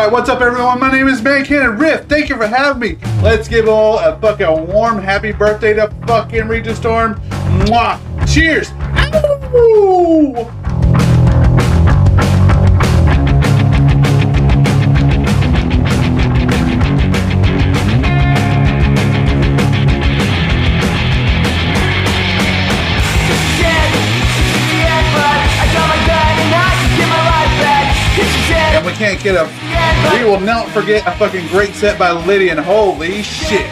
What's up, everyone? My name is Mancannon. Riff, thank you for having me. Let's give all a fucking warm happy birthday to fucking Regent Storm. Mwah! Cheers! Ow! We can't get a. We will not forget a fucking great set by Lydian. Holy shit!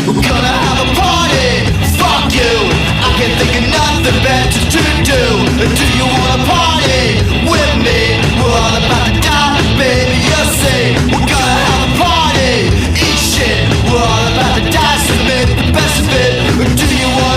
We're gonna have a party. Fuck you. I can't think of nothing better to do. Do you wanna party with me? We're all about to die, baby, you'll see. We're gonna have a party, eat shit. We're all about to die, so make the best of it. Do you want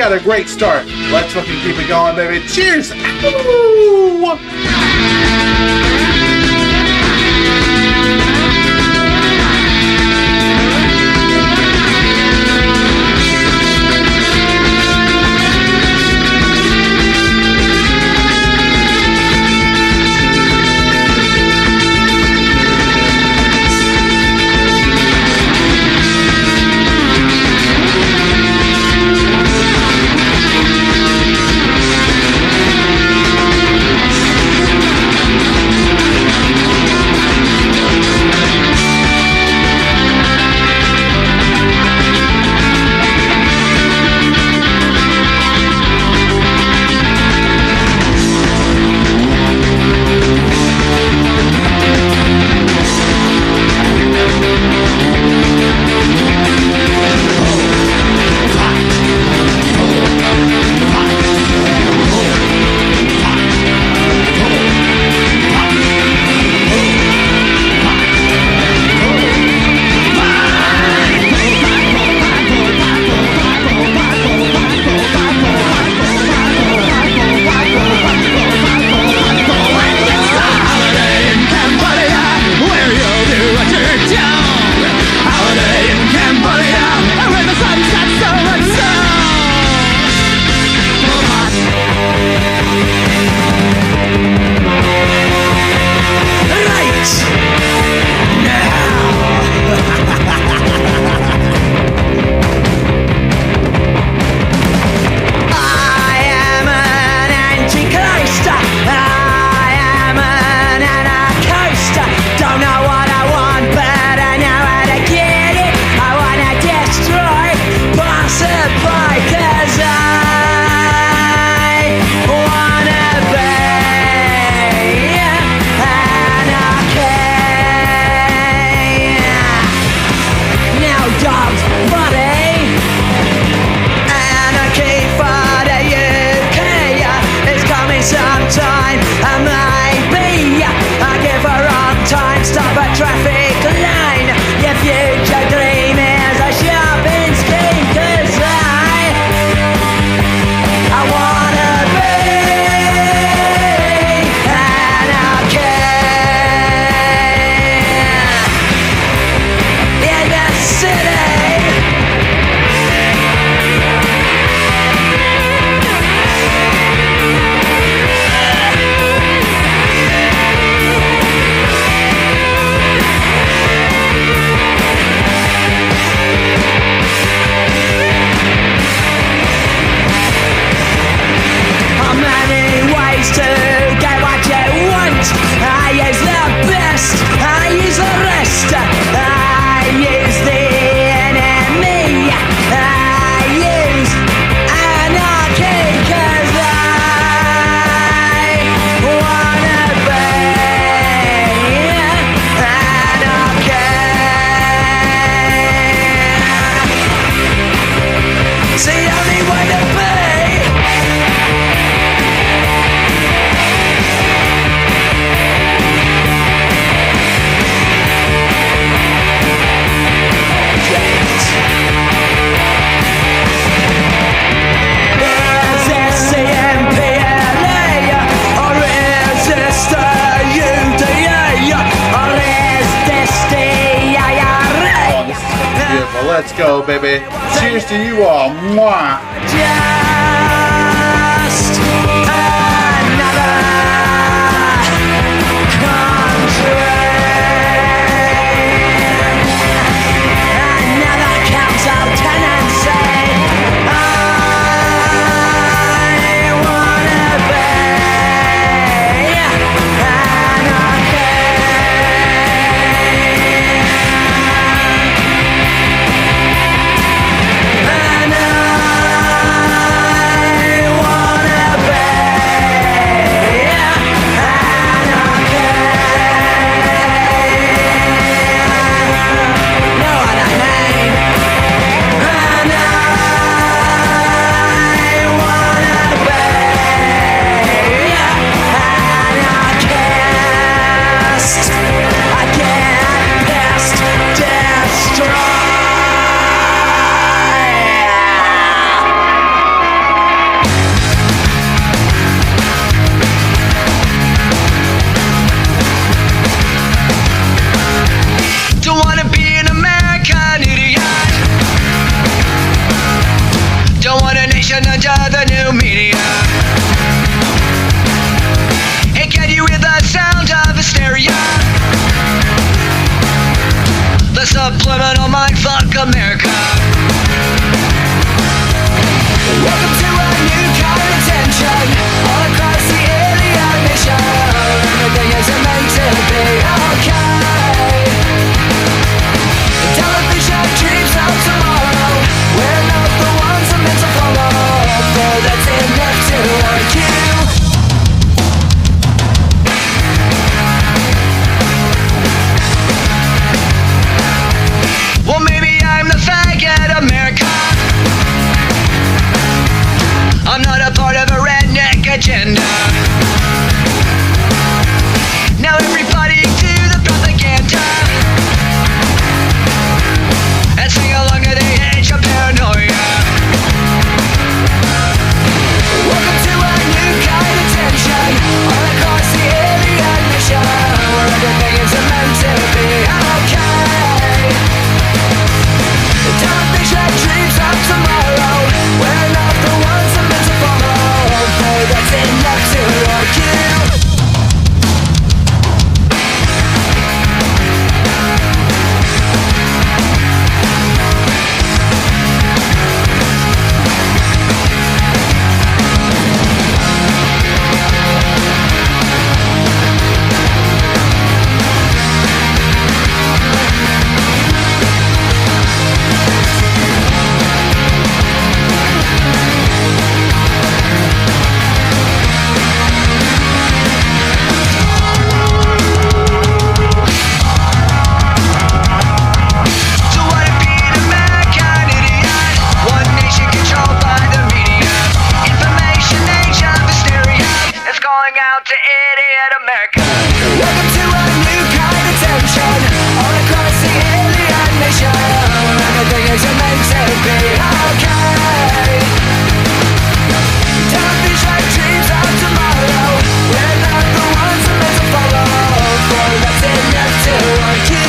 got a great start. Let's fucking keep it going, baby. Cheers! Ow! Let's go, baby. Cheers to you all. Mwah. Just another country, another council tenancy. I wanna be anarchy. subliminal mindfuck America. Welcome to a new kind of tension all across the alien mission. Everything isn't meant to be okay. Television dreams of tomorrow. We're not the ones I'm meant to follow, though that's enough to argue. Well, maybe I'm the faggot America. I'm not a part of a redneck agenda. Now everybody to the propaganda and sing along to the age of paranoia. Welcome to a new kind of tension all across the alien mission, where everything is meant to be okay. The television dreams of tomorrow. We're not the ones I'm meant to follow, though that's enough to argue. Out to idiot America. Welcome to a new kind of tension all across the alien mission, where everything is meant to be okay. Television dreams of tomorrow. We're not the ones I'm meant to follow, for that's enough to argue.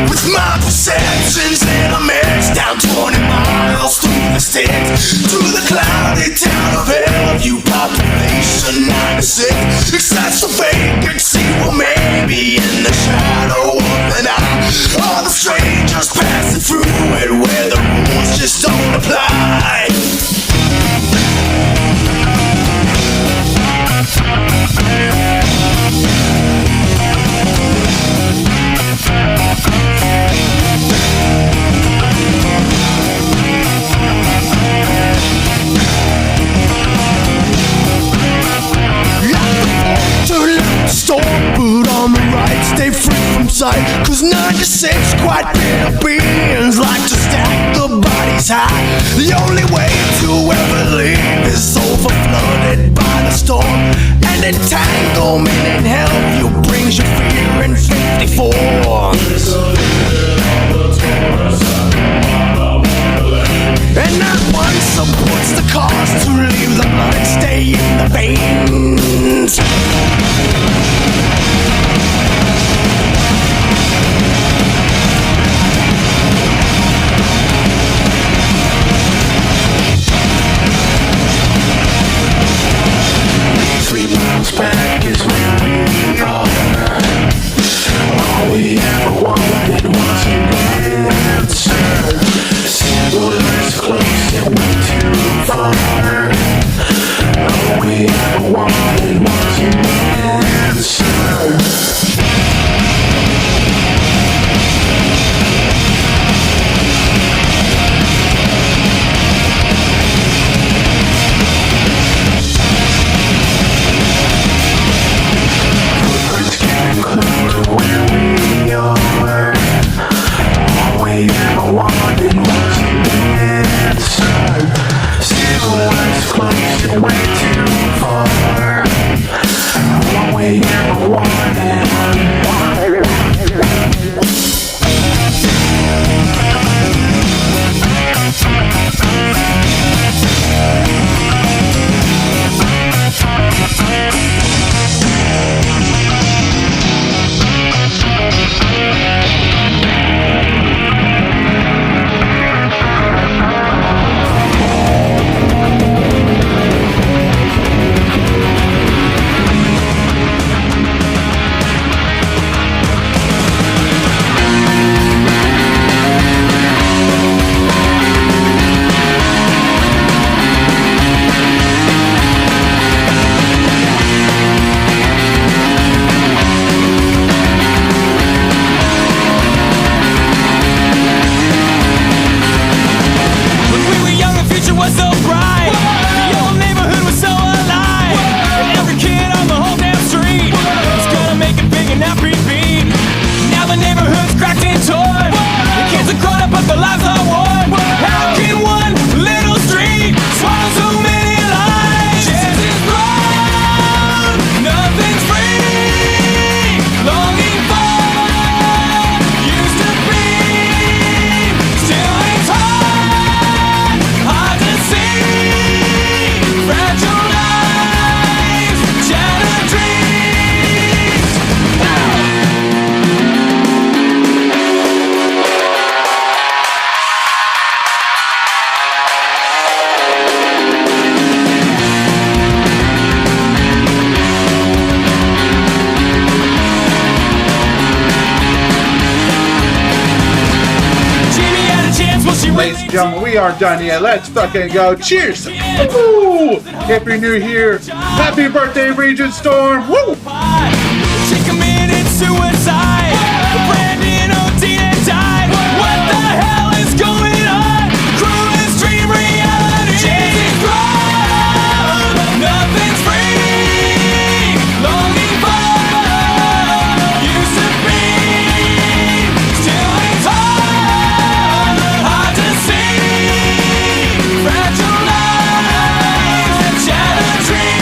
With my perceptions in a mix, down 20 miles through the sticks, to the cloudy town of Hellview, population 96. Excessive vacancy, well maybe in the shadow of an eye. All the strangers passing through it, where the rules just don't apply. Storm, but on the right, stay free from sight. Cause 96 quite bitter beings like to stack the bodies high. The only way to ever leave is over flooded by the storm. And entanglement in Hellview brings you fear in 54. And not one supports the cause to leave the blood and stay in the veins. Back is where we are. All we ever wanted was an answer. Simple as close and way too far. close, you're way too far. One way in, one and one. Ladies and gentlemen, we aren't done yet. Let's fucking go. Cheers! Woo! Happy New Year! Happy birthday, Regent Storm! Woo! She committed suicide. Brandon O'Dean died. What the hell is going on? Crew is dream reality. Chasing cloud. Nothing's free. Longing for used to be. Still ain't hard. Hard to see. Fragile lives. Shattered dreams.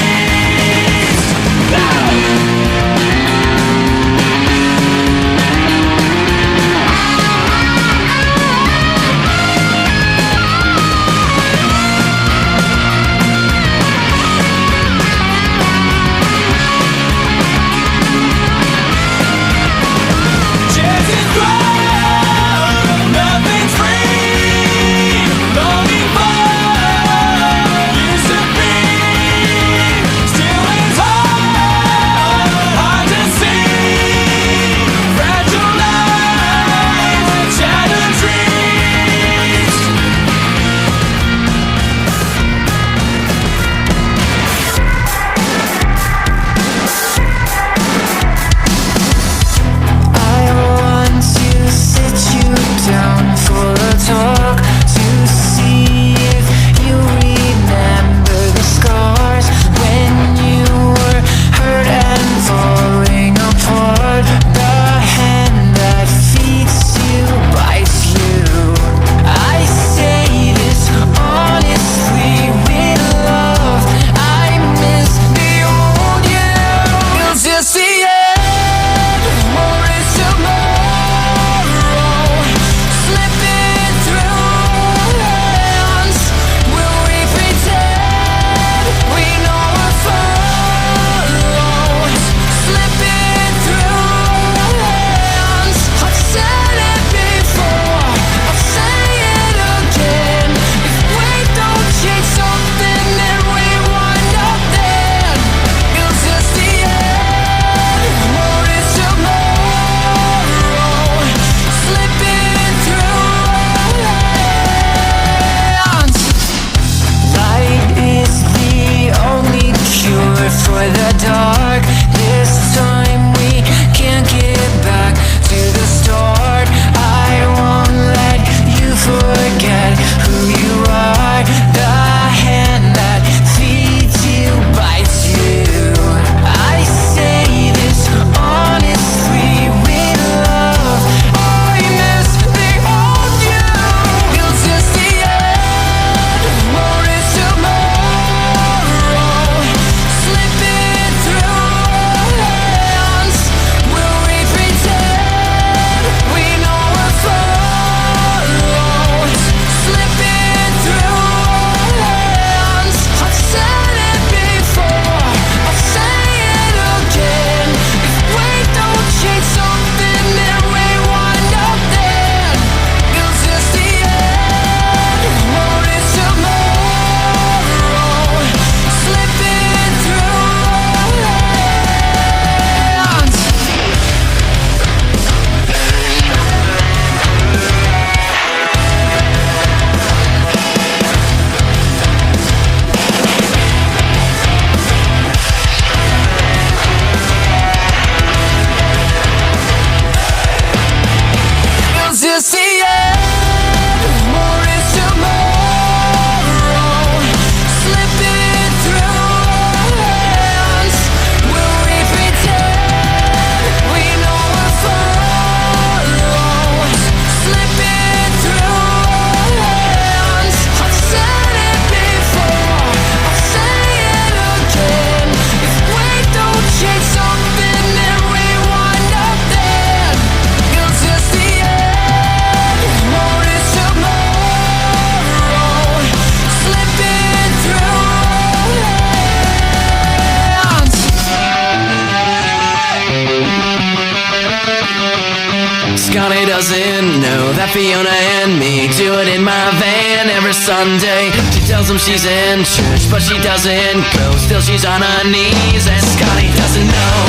Fiona and me do it in my van every Sunday. She tells him she's in church, but she doesn't go. Still she's on her knees, and Scotty doesn't know.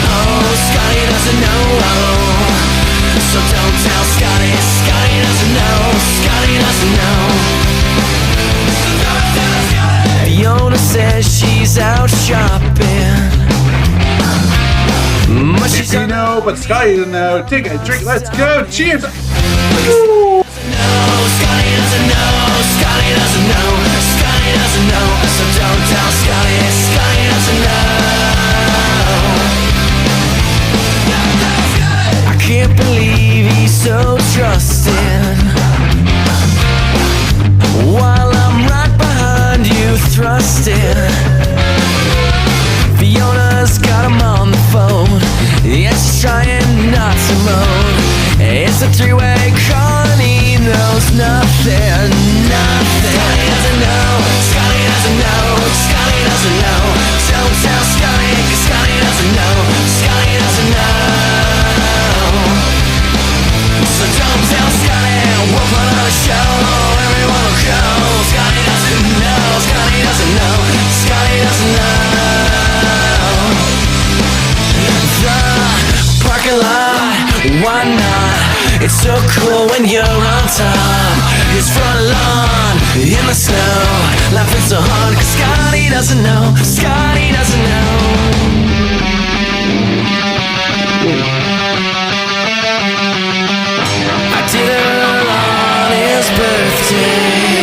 Oh, Scotty doesn't know. So don't tell Scotty. Scotty doesn't know. Scotty doesn't know. Fiona says she's out shopping, but she's You know, but Scotty doesn't know. Take a drink. Let's go. Cheers. Scotty doesn't know. Scotty doesn't know. Scotty doesn't know. So don't tell Scotty. Scotty doesn't know. I can't believe he's so trusting, while I'm right behind you thrusting. Fiona's got him on the phone, yeah, she's trying not to moan. It's a three-way call and he knows nothing, nothing. Scotty doesn't know, Scotty doesn't know, Scotty doesn't know. Don't tell Scotty, 'cause Scotty doesn't know, Scotty doesn't know. So don't tell Scotty, we'll put on a show, everyone will go. Scotty doesn't know, Scotty doesn't know, Scotty doesn't know. The parking lot, why not? It's so cool when you're on top. His front lawn, in the snow, laughing so hard 'cause Scotty doesn't know, Scotty doesn't know. I did it on his birthday.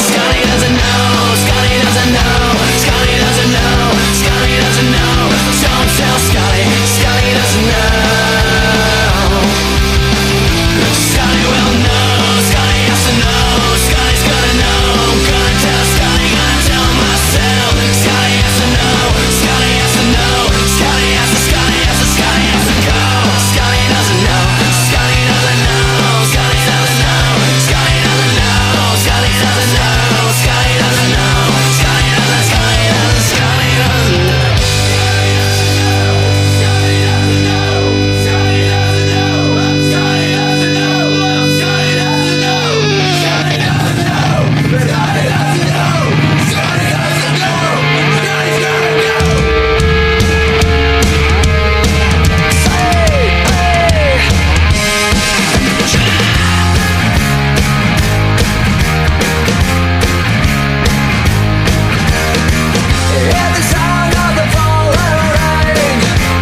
Scotty doesn't know, Scotty doesn't know, Scotty doesn't know, Scotty doesn't know. Don't tell Scotty, Scotty doesn't know. Scotty will know, Scotty has to know, Scotty's gonna know. I'm gonna tell Scotty, gonna tell myself. Scotty has to know, Scotty has to know, Scotty has to, Scotty has to, Scotty has to go. Scotty doesn't know, Scotty doesn't know, Scotty doesn't know, Scotty doesn't know, Scotty doesn't know, Scotty doesn't know, Scotty doesn't, Scotty doesn't, Scotty doesn't know.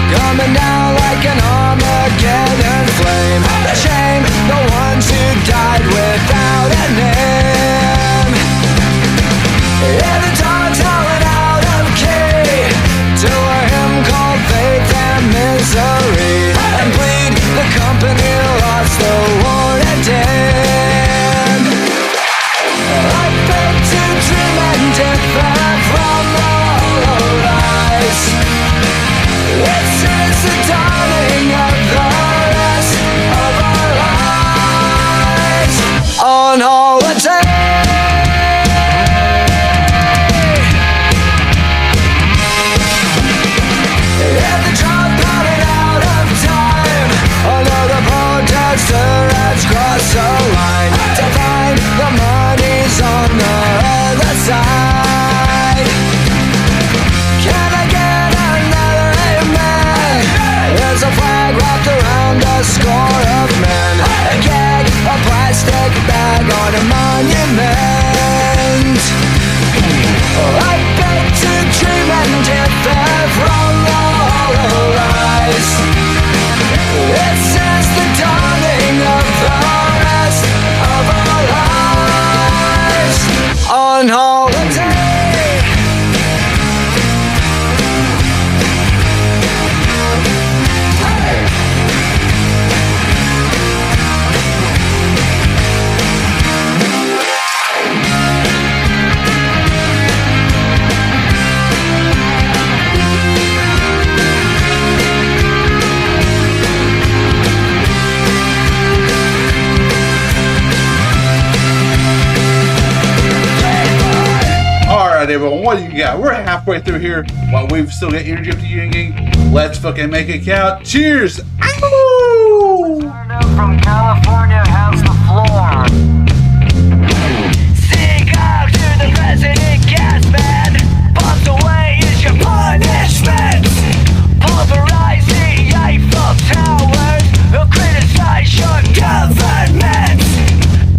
Coming down like an Armageddon flame. The shame, the ones who died without a name. Yeah, the dogs howling out of key to a hymn called Faith and Misery, and bleed the company lost the war and dead. I beg to dream and differ from the hollow lies. This is the dawning of the rest of our lives on holiday. If the drum pounded out of time, another protester has crossed the line to find the money's on the other side. Can I get another amen? There's a flag wrapped around a score of men, a keg, a plastic bag on a monument. I beg to dream and differ from the hollow lies. This is the dawning of the rest of our lives on holiday. Alright, everyone, what do you got? We're halfway through here while we've still got energy up to you, gang. Let's fucking make it count. Cheers! Ow! From California has the floor. Sing out to the president, gas man. Bombs away is your punishment. Pulverize the Eiffel Towers. Who'll criticize your government.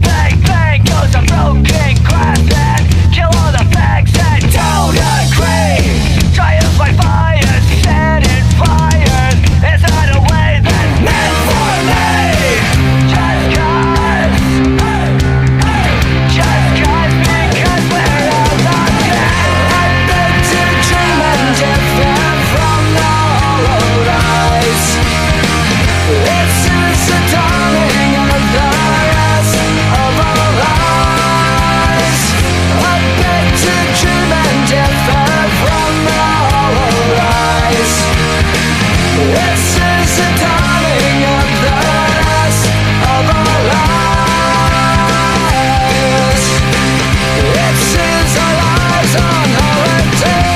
Bang bang goes a broken glass and kill all the fags that don't agree. Triumph by fire, set in fire. Is that a way that's meant for me? Just cause, because we're alive. I beg to dream and different from the hollow rise. This is the dawning of the rest of our lives. I beg to dream and differ from the hollow rise. This is the dawning of the rest of our lives. This is our lives on holiday.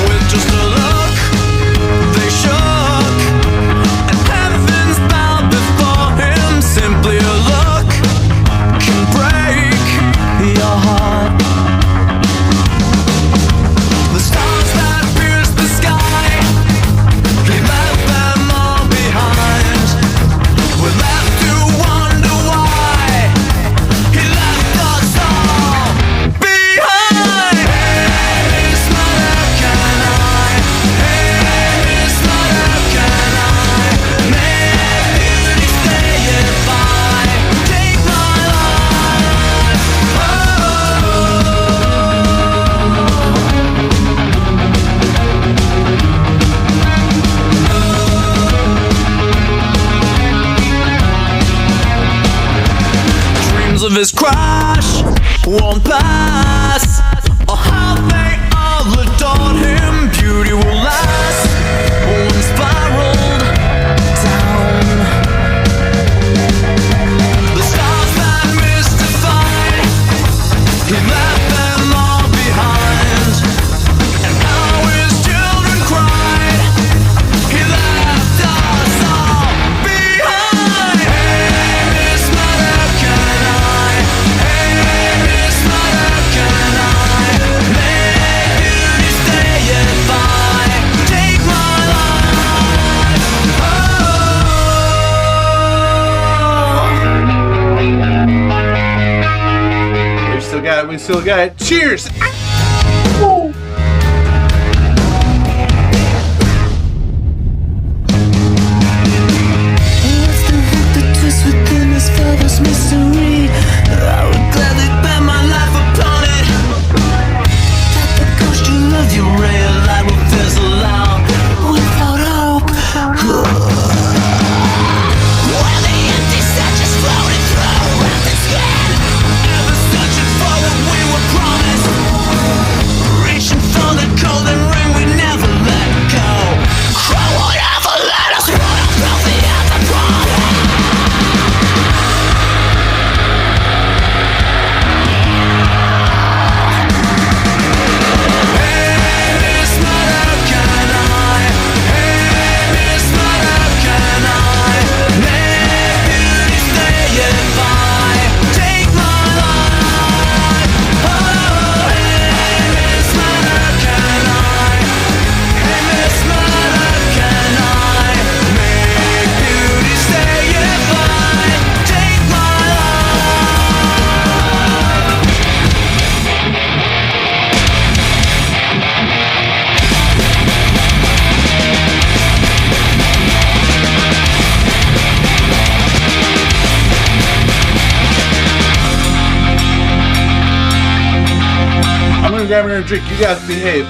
With just a look, they shook, and heavens bowed before him. Simply a look can break your heart. The stars that pierce the sky, he left them all behind. We're left to wonder why he left us all behind. Hey, Miss Mancannon, hey, Miss Mancannon, may beauty stay if I take my life. Dreams of his crash won't pass. Oh, how they all adored him. Beauty will last when spiraled down. The stars that mystified, he left them all behind. And how his children cried, he left us all behind. Hey, Miss Mancannon, hey, Miss Mancannon, may beauty stay if I take my life. We still got it. Cheers! Ow! What's the hook, the twist within his father's mystery? I would gladly bet my life upon it. That the ghost you love, your ray of light will fizzle out without hope. Where the empty set just floating through wrapped in skin, ever searching for what we were promised. and grabbing her a drink. You guys behave.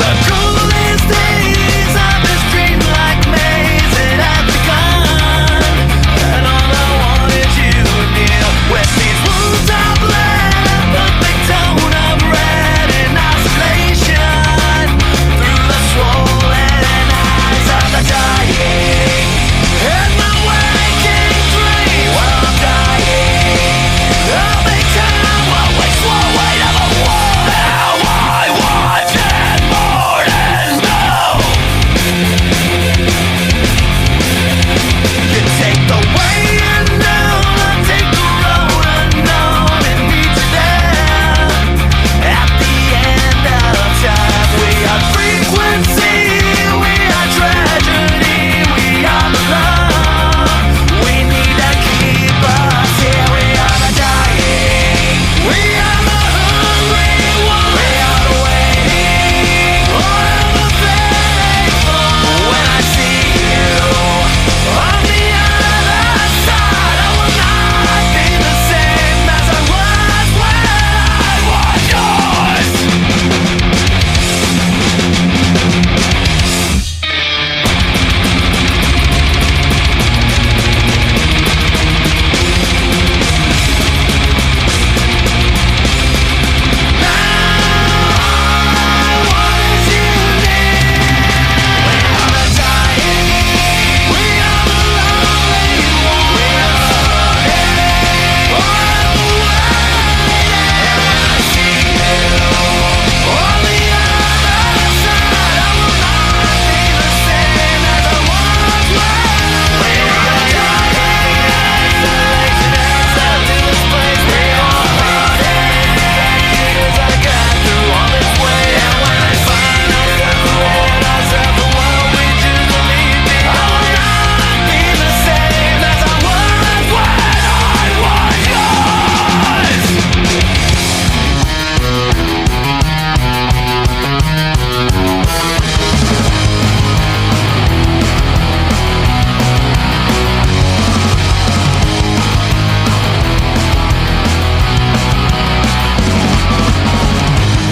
The coolest days of this dreamlike maze it had begun, and all I wanted you near. With these wounds I've left, but they don't have red in isolation. Through the swollen eyes of the dying, in my waking dream, while I'm dying, I'll make time while we slow weight of a war. Now I want dead more than snow. You take the way unknown, I'll take the road unknown and meet you there. At the end of time, we are frequency, we are tragedy, we are the love. We need to keep us here. We are the dying, we are the hungry ones, we are the waiting, all the faithful. When I see you on the other side, I will not be the same as I was when I was yours.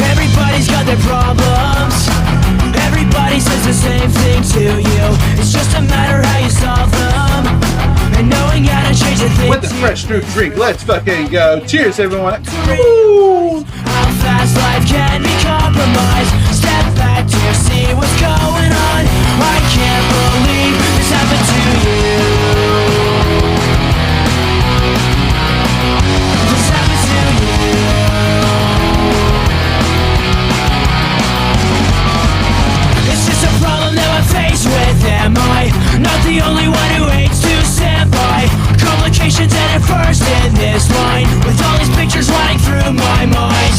Everybody's got their problems. Everybody says the same thing to you. It's just a matter how you solve them, and knowing how to change the things. With the fresh new drink, let's fucking go. Cheers, everyone. Ooh. How fast life can be compromised. Step back to see what's going on. I can't believe this happened to you. This happened to you. It's just a problem that I'm faced with. Am I not the only one who hates to stand by complications at first in this line? With all these pictures running through my mind,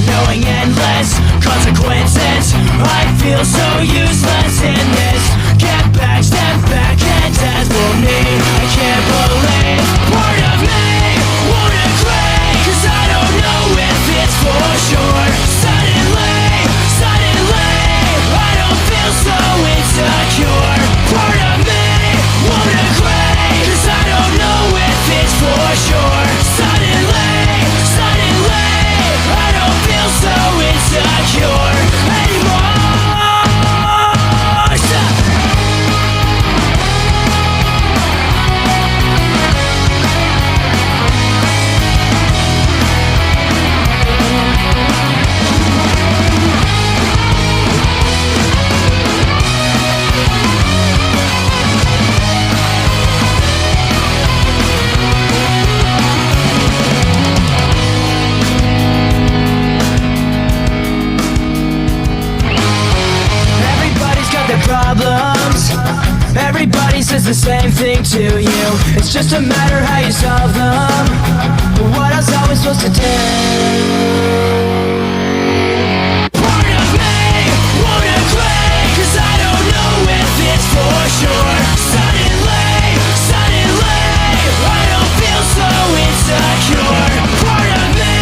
knowing endless consequences, I feel so useless in this. Get back, step back, and death will need. I can't believe part of me won't agree, 'cause I don't know if it's for sure. Suddenly, I don't feel so insecure. Part of me won't agree, 'cause I don't know if it's for sure. Suddenly, I don't feel so insecure anymore. Everybody's got their problems. Everybody says the same thing to you. It's just a matter how you solve them. But what else are we supposed to do? Part of me won't agree, 'cause I don't know if it's for sure. Suddenly, I don't feel so insecure. Part of me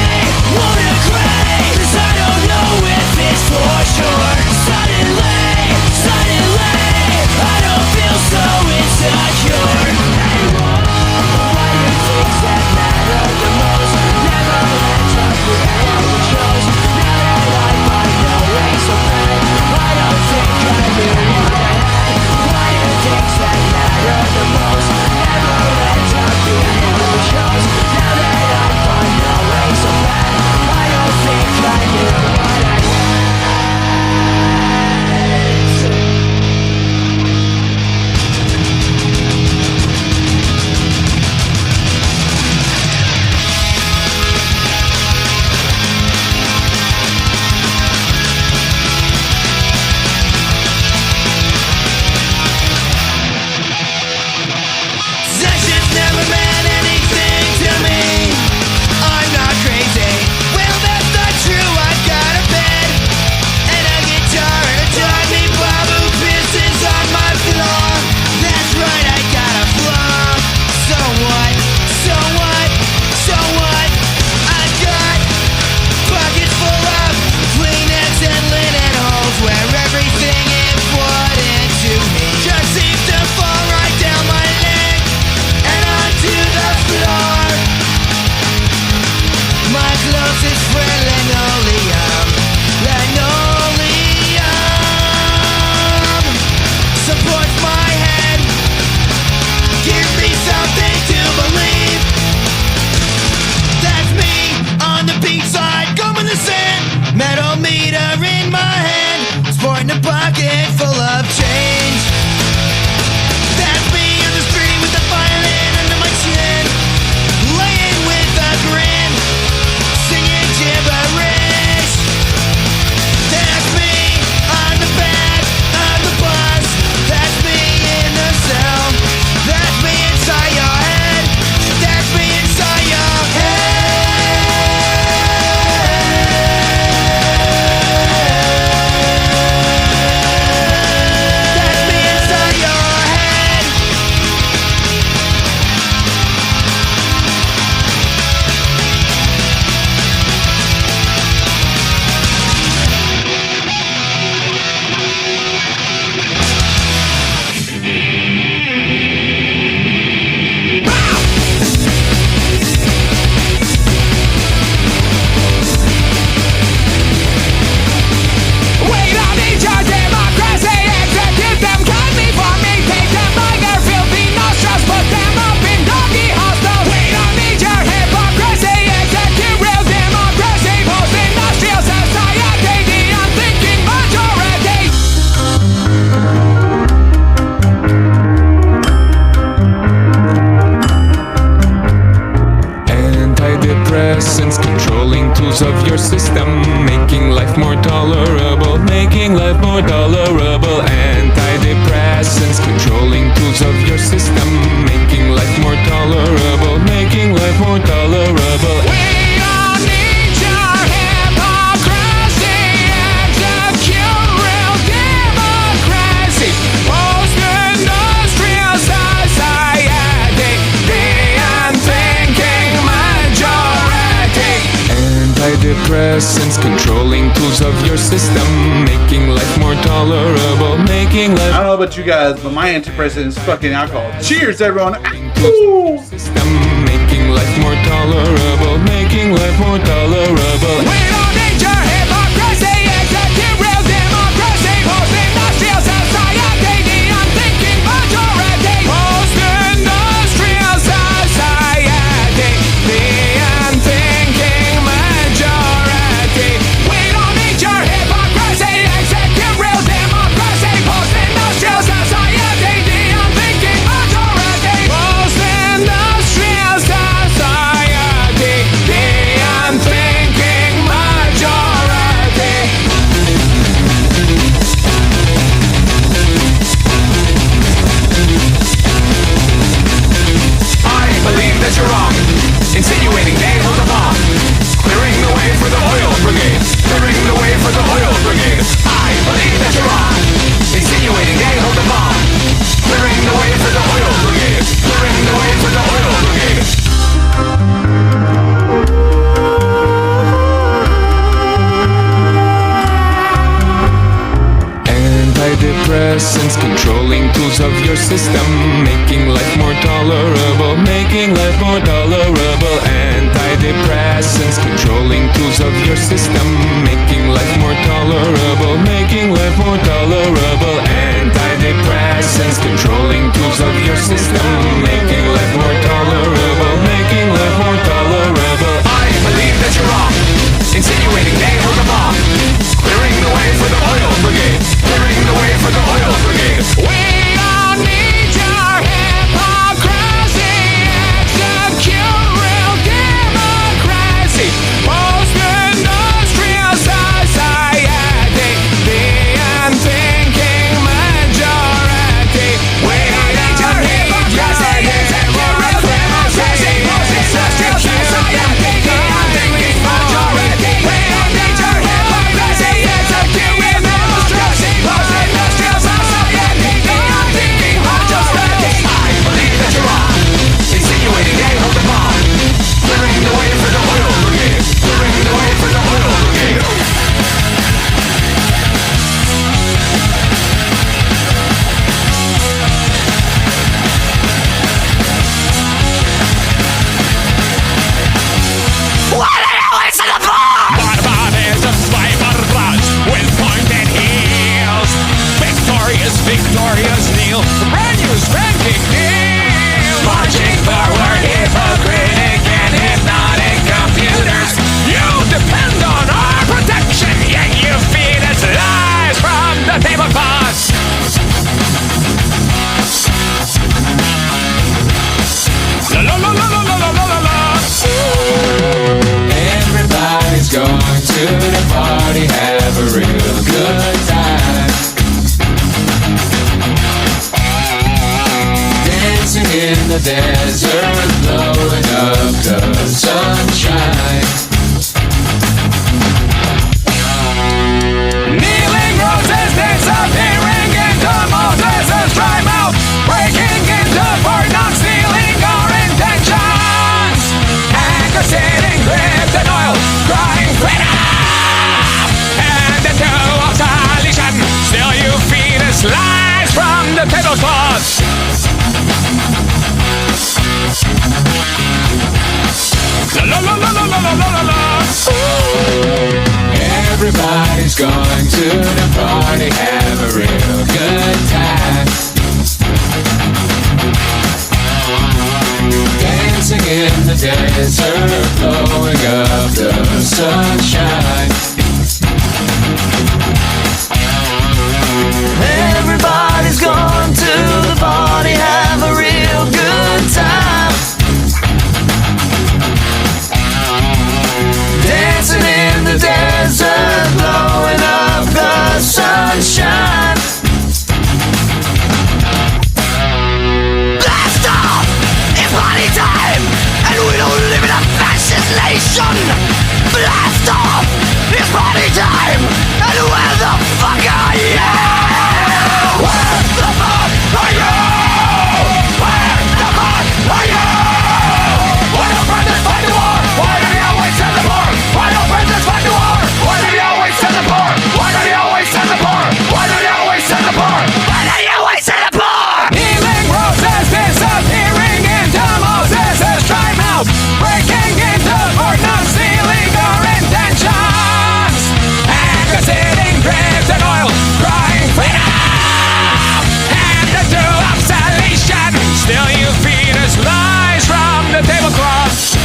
won't agree, 'cause I don't know if it's for sure. Suddenly, I don't feel so insecure anymore. Why do things that matter the most never life more tolerable, making life more tolerable. Antidepressants, controlling tools of your system, making life more tolerable, making life more tolerable. We don't need your hypocrisy, execute real democracy. Post-industrial society, the unthinking majority. Antidepressants, controlling tools of your system, making life more tolerable, making life. I don't know about you guys, but my antidepressant is fucking alcohol. Cheers, everyone. Ooh. System, making life more tolerable, making life more tolerable. We don't need your hypocrisy, execute real democracy. Post-industrial society, the unthinking majority. Post-industrial society, the unthinking majority. We don't need your hypocrisy, execute real democracy. Post-industrial society, the unthinking majority. Post-industrial society, the unthinking majority. I believe that you're wrong, insinuating they hold a bomb, clearing the way for the oil brigade, clearing the way for the oil brigade. I believe that you're wrong, insinuating they hold a bomb, clearing the way for the oil brigade, clearing the way for the oil brigade. Antidepressants, controlling tools of your system, making life more tolerable, making life more tolerable. Antidepressants, controlling tools of your system, making life more tolerable, making life more tolerable. Antidepressants, controlling tools of your system, making life more tolerable, making life more tolerable. I believe that you're wrong, insinuating they hold a bomb, clearing the way for the oil brigade, clearing the way for the oil brigade. We don't need your hypocrisy, execute real democracy. Post-industrial society, the unthinking majority. We don't need your hypocrisy, execute real democracy. Post-industrial society, the unthinking majority. We don't need your hypocrisy, execute real democracy. Post-industrial society, the unthinking majority. I believe that you're wrong, insinuating they hold the bomb, clearing the way for the oil brigade, clearing the way for the oil brigade. Barbares of swiper bloods with pointed heels. Victorious kneel. Brand new spanking deal. Marching forward, hypocritic and hypnotic computers. You depend on our protection, yet you feed us lies from the tablecloths. La la la la la la la la la. Everybody's going to the party, have a real good time. Dancing in the desert, blowing up the sunshine. Kneeling roses disappearing into Moses' dry mouth, breaking into for not stealing our intentions. Anger sitting gripped in oil, crying freedom and into obsolescence. Still you feed us lies from the tablecloths. La la la la la la la la la. Everybody's going to the party, have a real good time. Dancing in the desert, blowing up the sunshine. Everybody's going to the party, have a real good time. Dancing in the desert, blowing stop. It's party time. And where the fuck are you? Where the fuck are you? Where the fuck are you? Why don't brothers fight the war? Why do they always send the poor? Why don't brothers fight the war? Why do they always send the poor? Why do they always send the poor? Why do they always send the poor? Why do they always send the poor? Healing roses disappearing into Moses' dry mouth, breaking into pornos, sealing our intentions, and the sitting graves and oil, crying freedom, and the true obsolescence. Still you feed us lies from the tablecloth.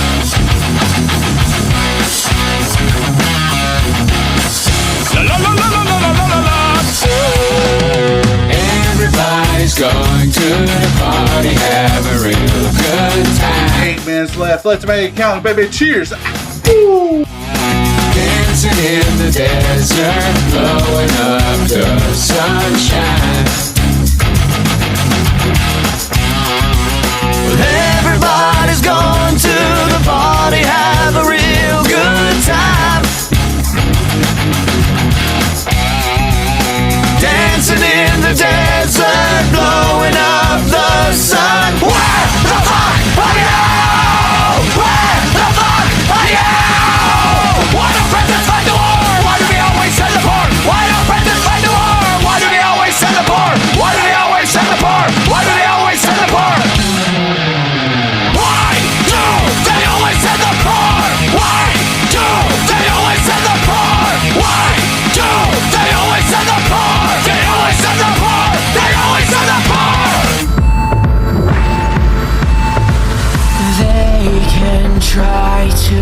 La la la la la la la la la. Everybody's going to the party, have a real good time. 8 minutes left. Let's make it count, baby. Cheers. Ooh. Dancing in the desert, blowing up the sunshine. Everybody's going to the party, have a real good time. Dancing in the desert, blowing up the sun. Where the fuck are you? Where the fuck are you? Why don't presidents fight the war? Why do they always send the poor? Why don't presidents fight the war? Why do they always send the poor? Why do they always send the poor? Why do they always send the poor? Why do they always send the poor? Why do they always send the poor? Why do they always send the poor? They always send the poor. They always send the poor. They can try to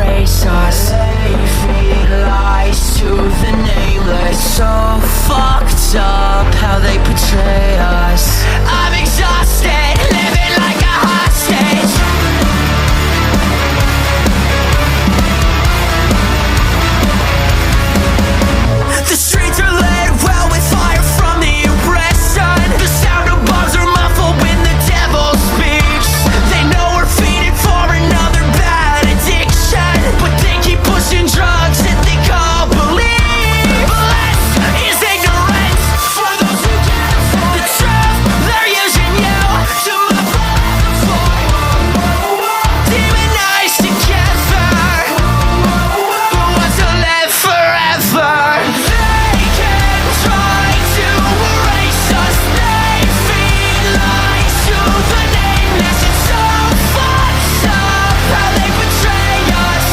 erase us. They feed lies to the nameless. So fucked up how they portray us. I'm exhausted, living like a hostage. The streets are lit well with fire from the oppression. The sound of bombs are muffled when the devil speaks. They know we're feeding for another bad addiction, but they keep pushing drugs that they call belief. Less is ignorance for those who can't afford the truth. They're using you to move forward. Demonize together, but what's to live forever? They can try to erase us. They feed lies to the nameless. It's so fucked up how they betray us.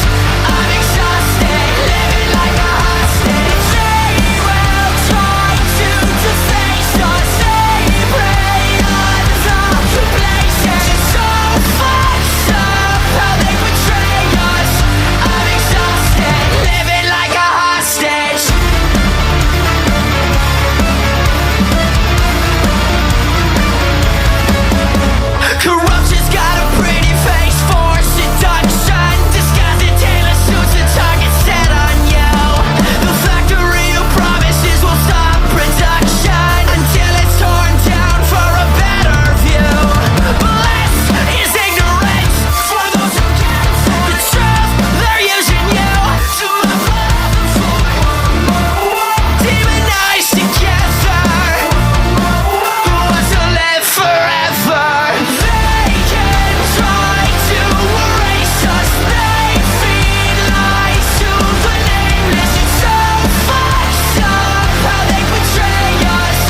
I'm exhausted, living like a hostage. They will try to deface us. They prey on the complacent. It's so fucked up how they betray us. I'm exhausted, living like a hostage. Corruption's got a pretty face for seduction. Disguised in tailor suits and targets set on you. The factory of promises will stop production until it's torn down for a better view. Less is ignorance for those who can't afford the truth. They're using you to move forward. Demonize together, who wants to live forever? They can try to erase us. They feed lies to the nameless. It's so fucked up how they betray us.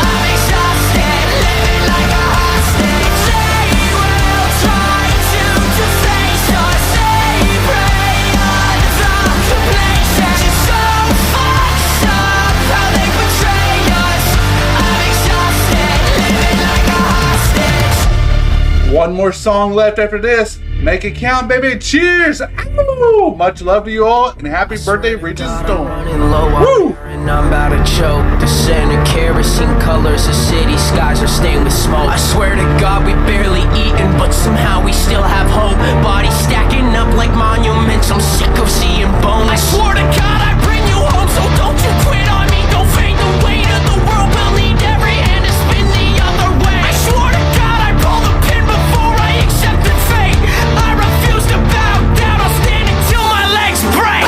I'm exhausted, living like a hostage. They will try to deface us. They prey on the complacent. It's so fucked up how they betray us. I'm exhausted, living like a hostage. One more song left after this. Make it count, baby. Cheers. Ow! Much love to you all, and happy birthday, Regis Storm. Running low, Woo! and I'm about to choke. The scent of kerosene colors, the city skies are stained with smoke. I swear to God, we barely eaten, but somehow we still have hope. Bodies stacking up like monuments. I'm sick of seeing bones. I swore to God I'd bring you home, so don't you quit on me. Don't fade the weight of the world. We'll need every hand to spin the other way. I swore to God I'd pull the pin before I accepted fate. I refuse to bow down. I'll stand until my legs break.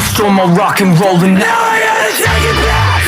storm all rock and rollin' now. I gotta take it back.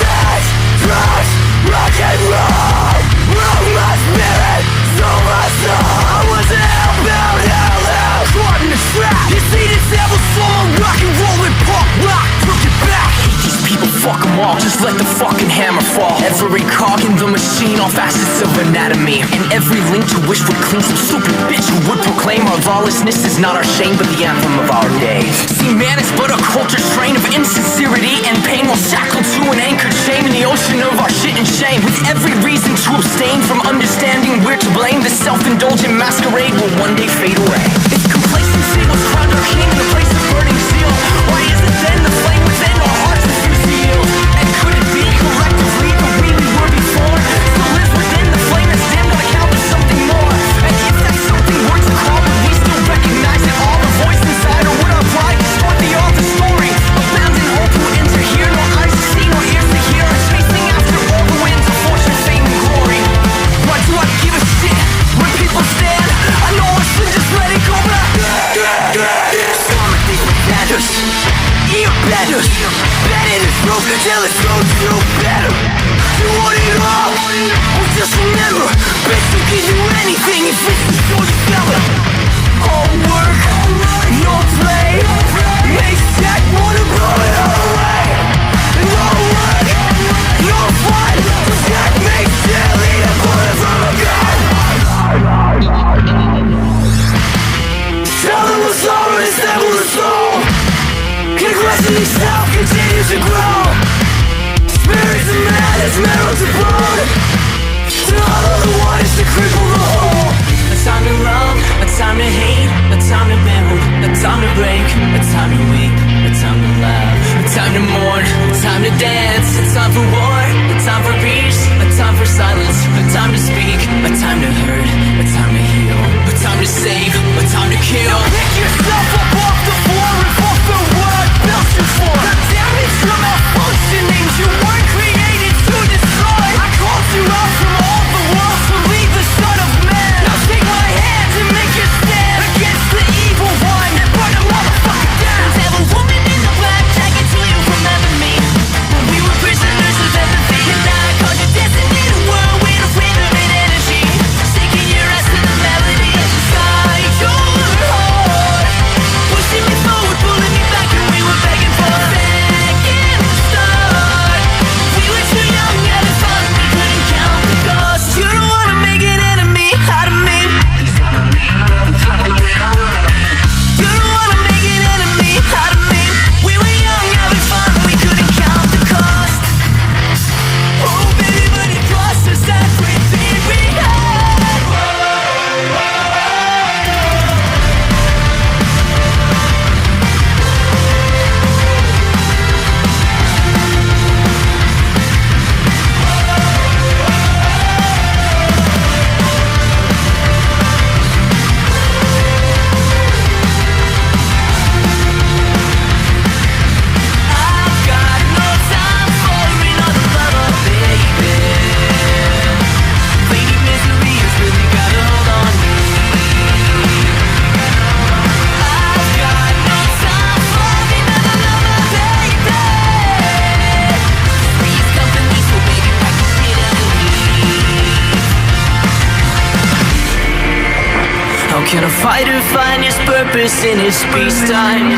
Drugs, rock and roll. Broke my spirit, sold my soul. I was an hellbound hell, caught in the trap. You see this devil song, rock and rollin' punk rock, took it back. These people, fuck them all, just let the fucking hammer fall. Every cog in the machine, all facets of anatomy. And every link to wish would clean some stupid bitch who would proclaim our lawlessness is not our shame but the anthem of our day. See, man, it's but a culture strain of insincerity and pain, while shackled to an anchored shame in the ocean of our shit and shame. With every reason to abstain from understanding we're to blame, this self-indulgent masquerade will one day fade away. If complacency was crowned our king in the place of burning zeal, why is it then the flame within our hearts refuse to yield? And could it be collectively the way we were before still lives within the flame that's dimmed on account of something more? And if that something were to call, would we still recognize it all, the voice inside, or would our pride distort the author's story? Abound in hope who enter here, no eyes to see, no ears to hear, are chasing after all the winds of fortune, fame, and glory. Why do I give a shit when people stand? I know I should just let it go, but Stomach these pretenders, eat better, bet in this rope till it goes no better. You want it all, well just remember, bitch will give you anything if it's to show you better. All work, no play, makes Jack wanna blow it all away. No work, no fun, Jack makes Jelly a bullet from a gun. Tell them what's over, it's never the soul. Congratulations, self continues to grow. Spirits of man, it's marrow to bone. To hollow the waters to cripple the whole. A time to love, a time to hate, a time to build, a time to break, a time to weep, a time to laugh, a time to mourn, a time to dance, a time for war, a time for peace, a time for silence, a time to speak, a time to hurt, a time to heal, a time to save, a time to kill. Now pick yourself up off the floor and fulfill what I built you for. The damage you're malfunctioning, you weren't created to destroy. I called you out from all the walls to lead the Son of Man. Now take my hand and make a stand against the evil one and burn the motherfucker down. Devil woman in the black jacket till you remember me. When we were prisoners of empathy, and now I called you destiny to world with a rhythm and energy. Shaking your ass to the melody inside your heart. Pushing me forward, pulling me back, and we were begging for a second start. We were too young, having fun, we couldn't count the cost. You don't wanna make an enemy out of me. You don't wanna make an enemy out of me. We were young, having fun, we couldn't count the cost. Oh baby, but it cost us everything we had. I've got no time for another lover, baby. Lady misery has really got a hold on me. I've got no time for another lover, baby. Please company, so baby, pack your shit and leave. How can a fighter find his purpose in his space-time?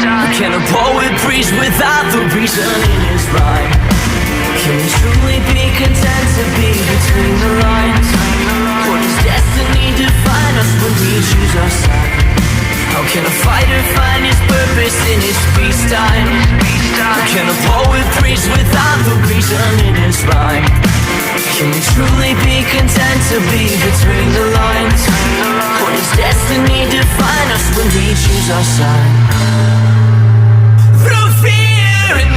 How can a poet preach without the reason in his rhyme? Can we truly be content to be between the lines? Or does destiny define us when we choose our side? How can a fighter find his purpose in his space-time? How can a poet preach without the reason in his rhyme? Can we truly be content to be between the lines? Or does destiny define us when we choose our side? Through fear and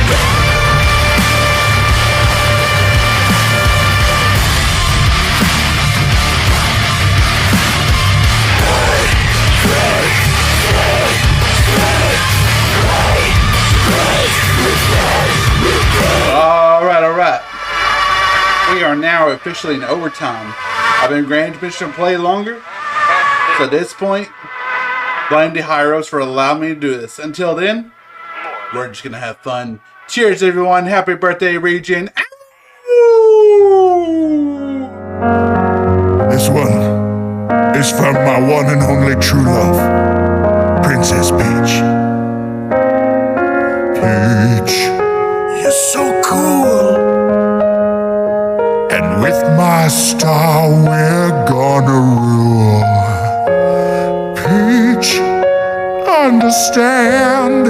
All right. We are now officially in overtime. I've been granted permission to play longer. So at this point, blame the Hyros for allowing me to do this. Until then, We're just gonna have fun. Cheers, everyone. Happy birthday, Region. Ow! This one is from my one and only true love, Princess Peach. Peach, you're so cool. And with my star, we're gonna rule. Peach, understand,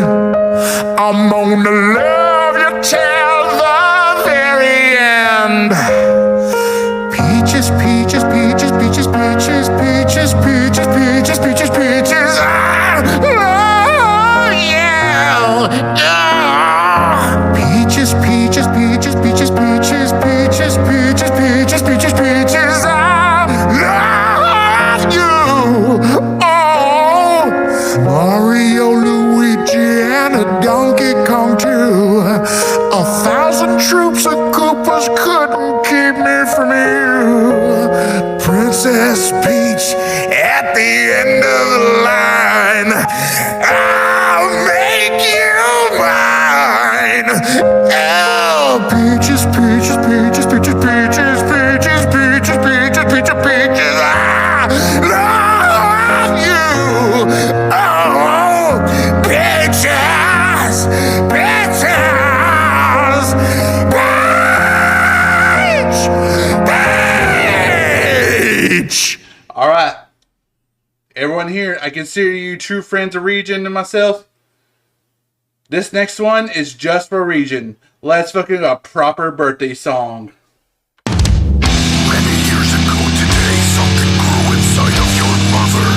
I'm gonna love you till the very end. Peaches, peaches, peaches, peaches, peaches, peaches, peaches, peaches, peaches, peaches. Ah, oh, yeah. Peaches, peaches, peaches, peaches, peaches, peaches, peaches, peaches, peaches, peaches. I love you. Oh, Mario, Luigi, and a Donkey Kong too. 1,000 troops of Koopas couldn't keep me from you. Princess Peach at the end of the line. I'll make you mine. Oh, peaches, peaches, peaches, peaches, peaches, peaches, peaches, peaches, peaches, peaches. I love you. Oh, peaches, peaches, peach, peach. All right. Everyone here, I consider you true friends of Region and myself. This next one is just for Region. Let's fucking a proper birthday song. Many years ago today, something grew inside of your mother.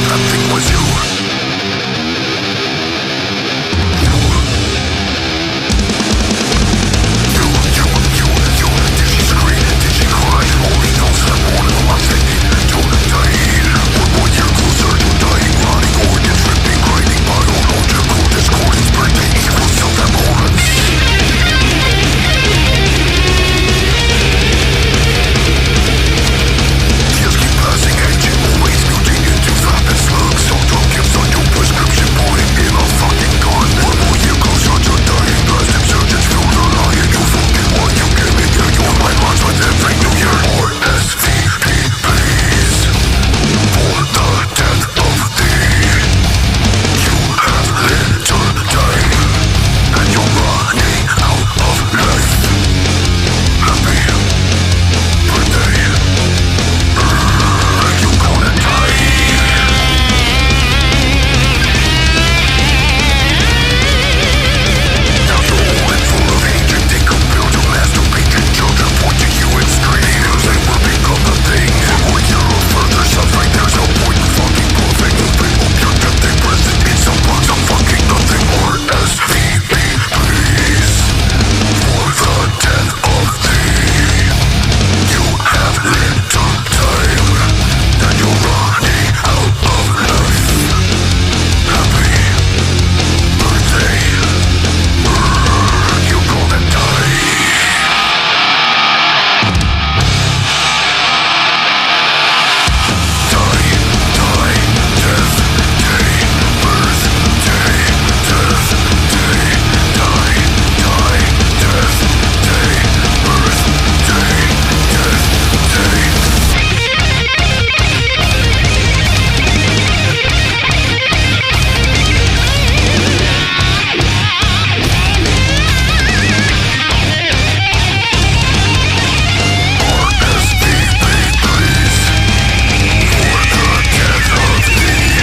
That thing was you. You. Did she scream? Did she cry? Only knows that more than one thing. Don't die. One more year closer to dying, rotting organs, ripping, grinding, biological discordance, birthday equals till that moment. Years keep passing, aging, always muting into vapid slugs. So drug gives on your prescription, putting in a fucking gun. One more year closer to dying, plastic surgeons feel the lion. You fucking what you give me, yeah, you're my lines with every new year. RSVP, please, for the death of thee. You have little time, and you're running out of life. Happy birthday. You gonna die. Now you're old and full of hatred. They compare to masturbating children, point to you and scream. They will become the thing. Or you're a further suffering. There's no point in fucking proving. They hope your death they present in some box of fucking nothing. RSVP, please, for the death of thee. You have little time, and you're running out of life. Happy birthday. You gonna die. Die, death, day, birthday, death, day, die, death, day, birthday, death, day. RSVP, please, for the death of thee.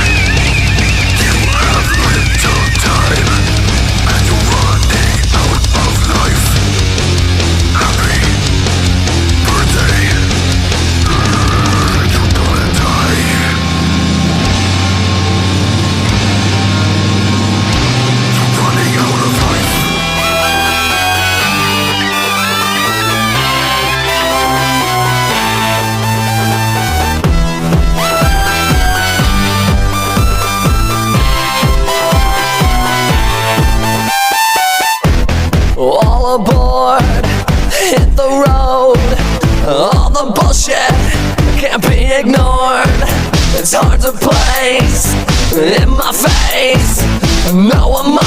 You have little time, and you're running out of life. Happy birthday. You're gonna die. You're running out of life. All aboard, hit the road. All the bullshit can't be ignored. It's hard to place in my face. No emotion.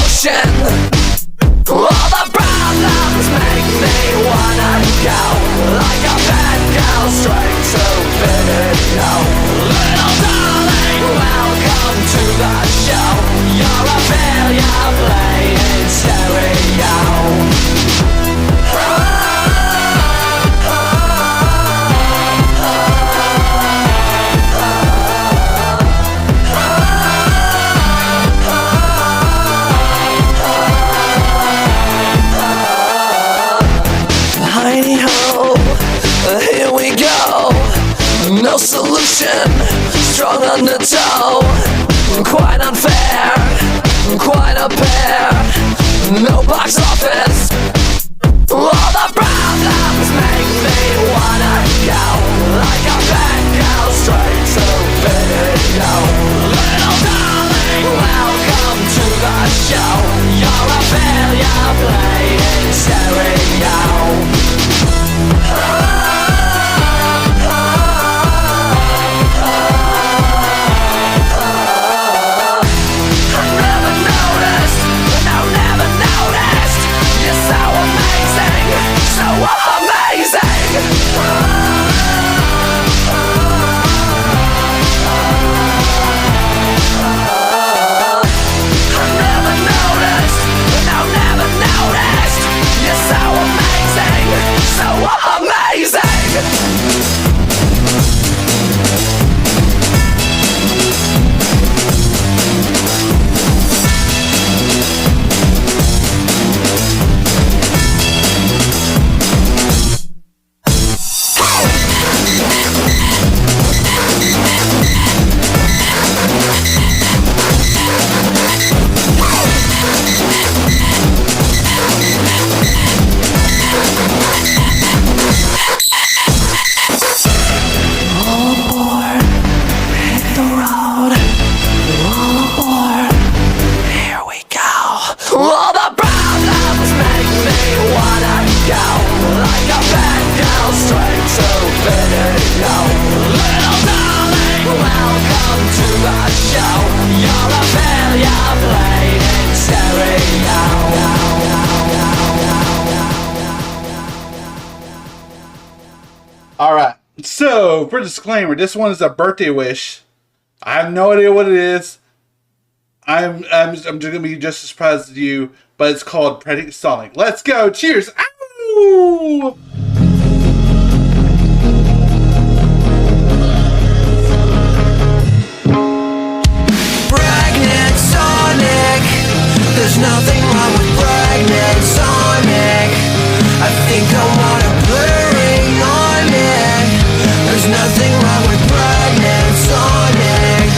action, strong undertow, quite unfair, quite a pair, no box office. All the problems make me wanna go like a bad girl straight to video. Little darling, welcome to the show. You're a failure playing stereo. Alright, so for disclaimer, this one is a birthday wish. I have no idea what it is. I'm just gonna be just as surprised as you, but it's called Predicting Sonic. Let's go! Cheers! Ow! Pregnant Sonic, there's nothing wrong with pregnant Sonic. I think I wanna put a ring on it. There's nothing wrong with pregnant Sonic.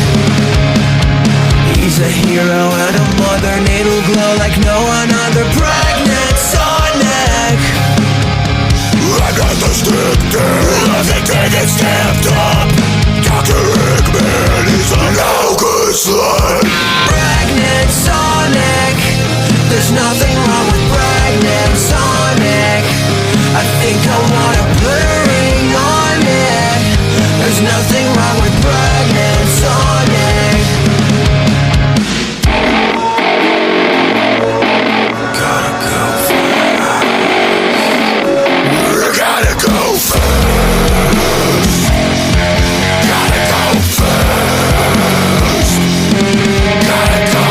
He's a hero and a mother natal glow like no one other. Pregnant Sonic. I got the stick there, love the ticket stamped up. Dr. Eggman, he's a no-good slut. Pregnant Sonic, there's nothing wrong with pregnant Sonic. I think I wanna put a ring on it. There's nothing wrong with pregnant Sonic. Gotta go fast. Gotta go fast. Gotta go fast. Gotta go.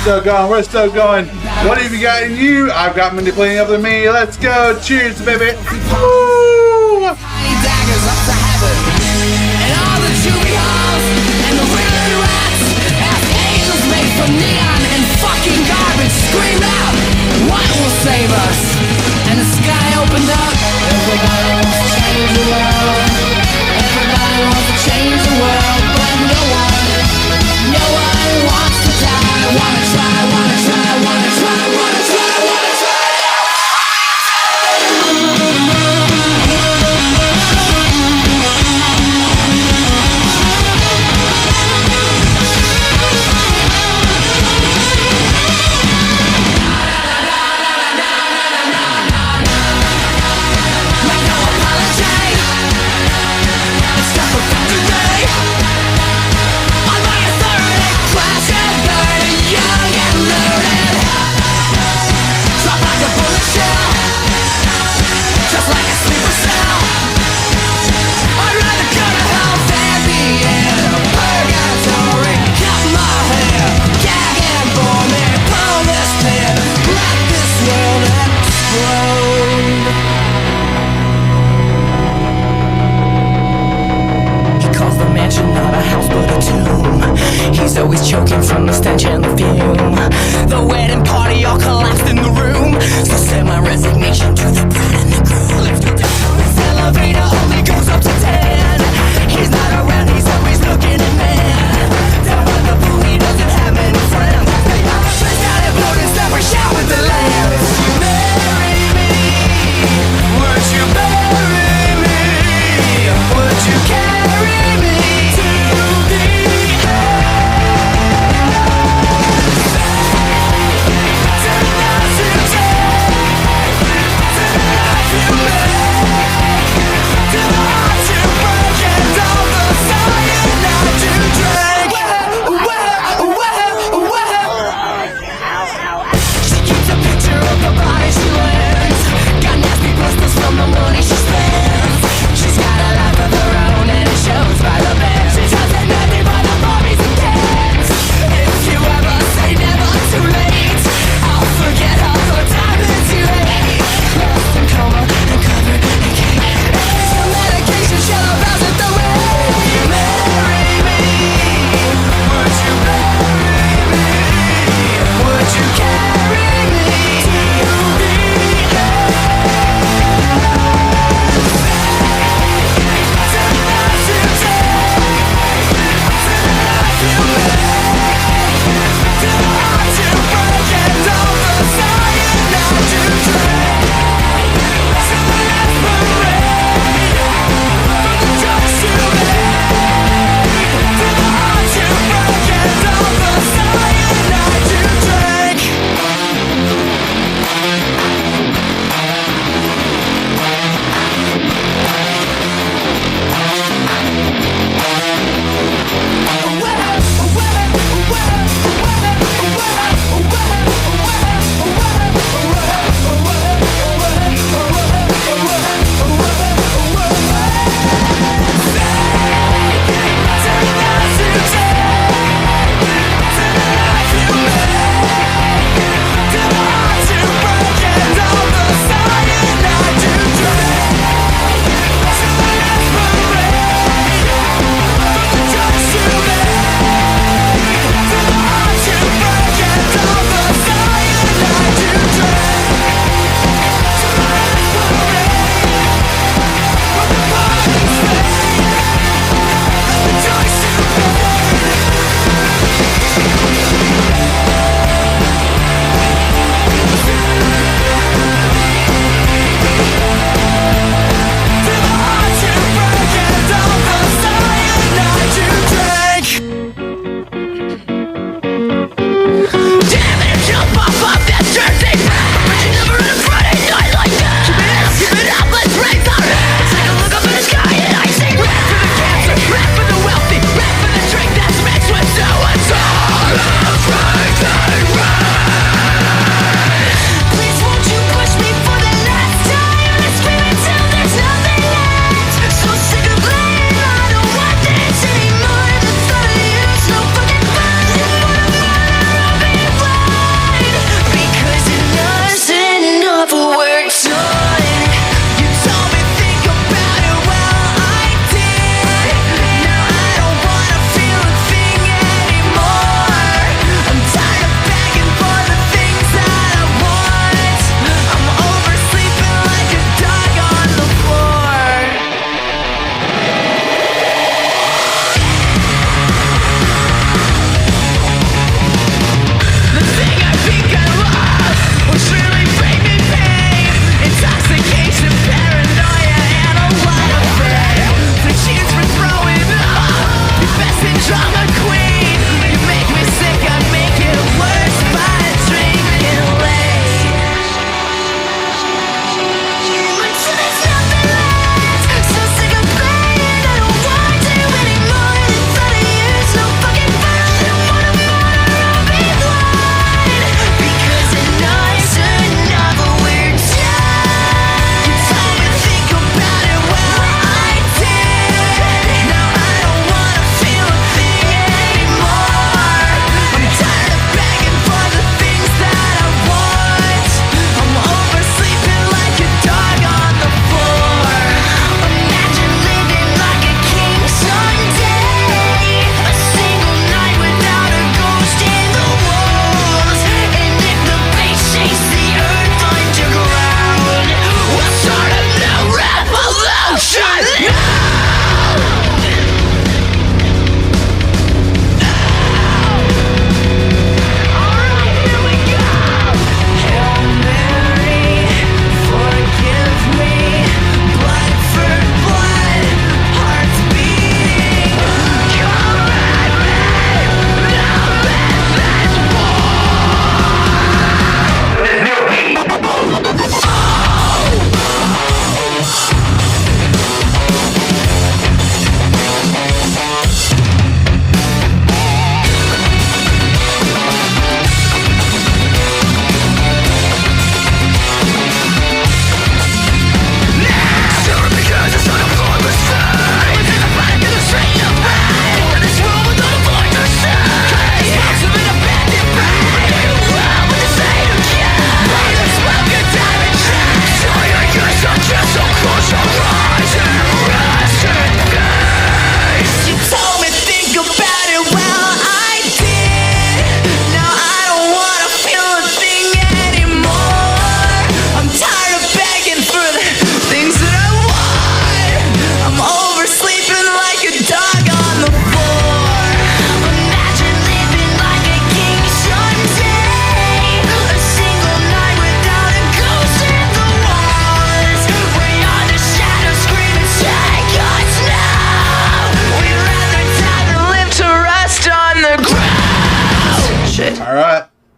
still going. We're still going. What have you got in you? I've got many plenty other than me. Let's go. Cheers, baby. Woo! Daggers up to heaven, and all the juvie halls and the ribbon rats ask angels made from neon and fucking garbage scream out, what will save us? And the sky opened up. Everybody wants to change the world. Everybody wants to change the world, but no one wants to die. Wanna try, wanna try, wanna try, wanna try, wanna try.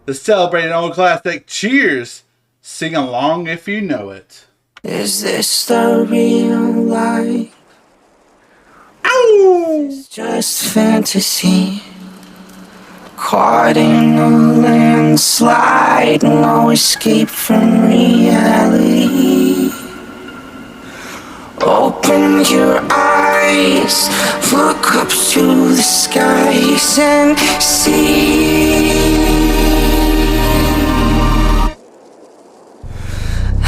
The celebrating old classic. Cheers. Sing along if you know it. Is this the real life? Ow! It's just fantasy. Caught in a landslide, no escape from reality. Open your eyes, look up to the skies and see.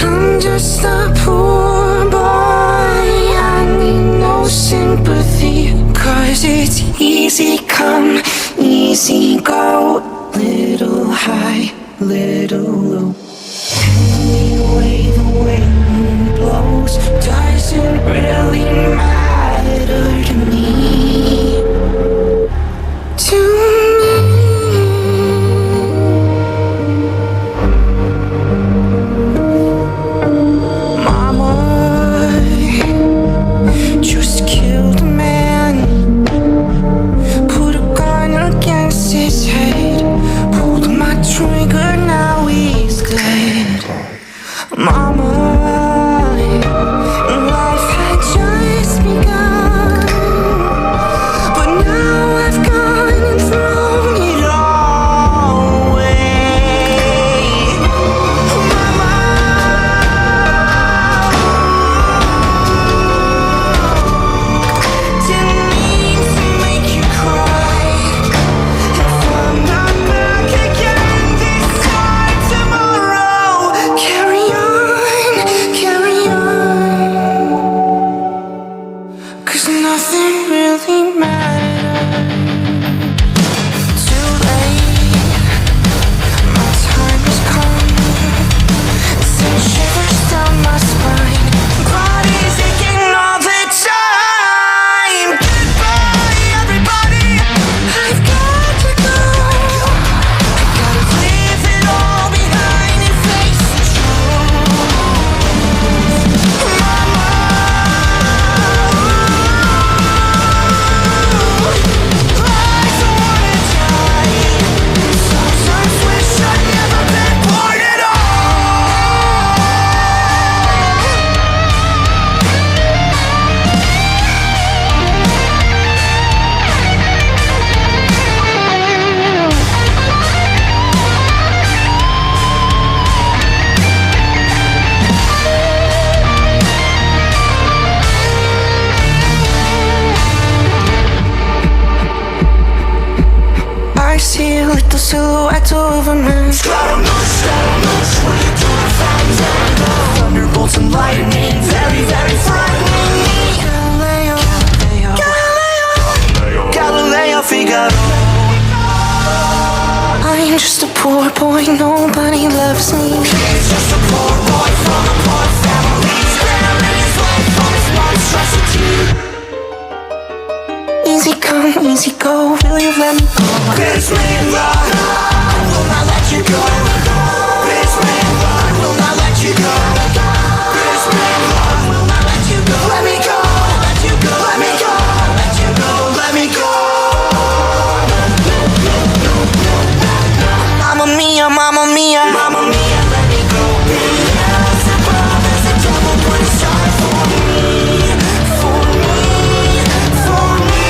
I'm just a poor boy, I need no sympathy, 'cause it's easy come, easy go, little high, little low. Any way the wind blows doesn't really matter to me. To me. Mama just killed a man, put a gun against his head, pulled my trigger, now he's dead. Mama, life had just begun, but now I've gone and thrown it all away. Mama, didn't mean to make you cry. If I'm not back again this time tomorrow, carry on, 'cause nothing really matters. Too late, my time has come. Send shivers down my spine, body's aching all the time. Goodbye, everybody, I've got to go. I gotta leave it all behind and face the truth. Mama, I don't wanna die. Sometimes wish I'd never been born at all. I see a little silhouette of a man. Thunderbolts and lightning, very, very frightening. Galileo Figaro. I'm just a poor boy, nobody loves me. He's just a poor boy from a poor family. Spending his life on his monstrosity. Easy come, easy go, will you let me go? This man rock, I will not let you go. This man rock, will not let you go. This man rock, will not let you go. Let me go, let you go, let me go, let you go, let me go. Mamma mia, mamma mia, mamma mia, let me go. Beelzebub is the devil, put aside for me, for me, for me.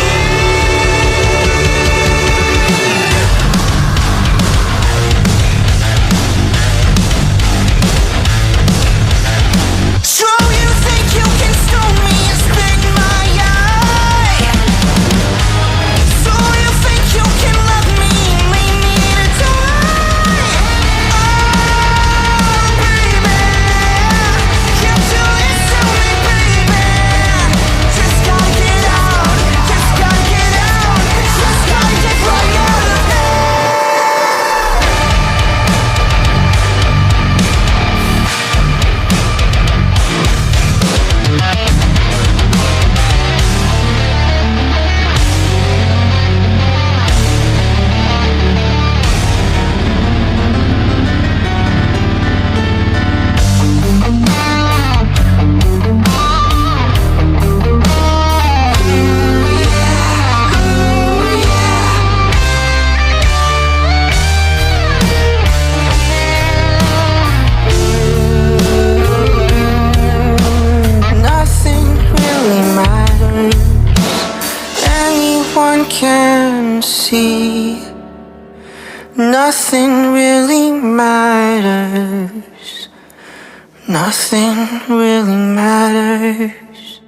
nothing really matters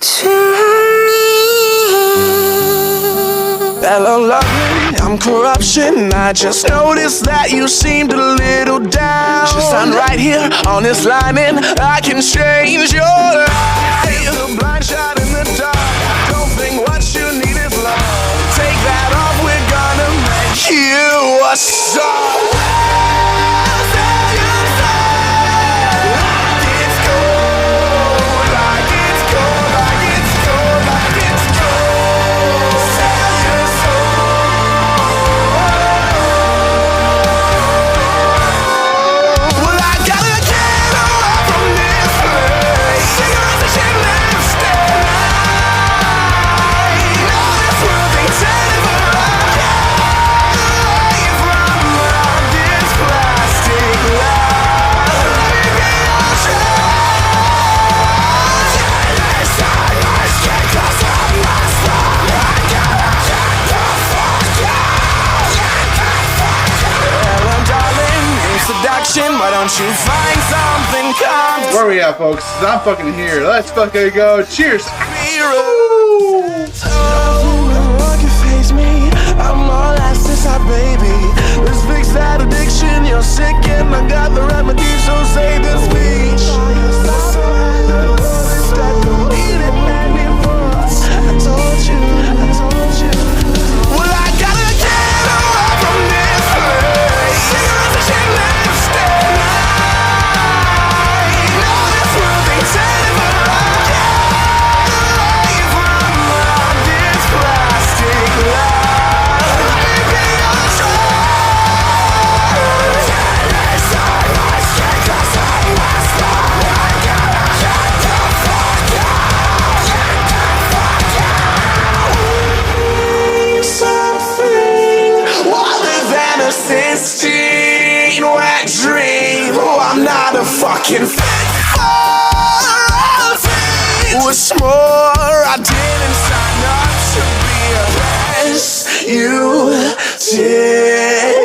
to me. Hello, lovely, I'm corruption. I just noticed that you seemed a little down. Just sign right here on this line and I can change your life. It's a blind shot in the dark. Don't think what you need is love. Take that off, we're gonna make you a star. Why don't you find something comfortable? Where we at, folks? I'm fucking here. Let's fucking go. Cheers. Nothing can faze me. I'm all access, baby. Let's fix that addiction. You're sick and I got the remedy, so say the speech. I told you. Well, I gotta get away from this place. Cigarettes and shame that stay. Know this will be terrible. Away from all this plastic love. Let me be your choice. Inside my skin, 'cause I'm last long. I gotta shut the fuck out. Shut the fuck out. Something wilder than a 16 wet dream. Oh, I'm not a fucking fit for routine. What's more, I didn't sign up to be a mess. You did.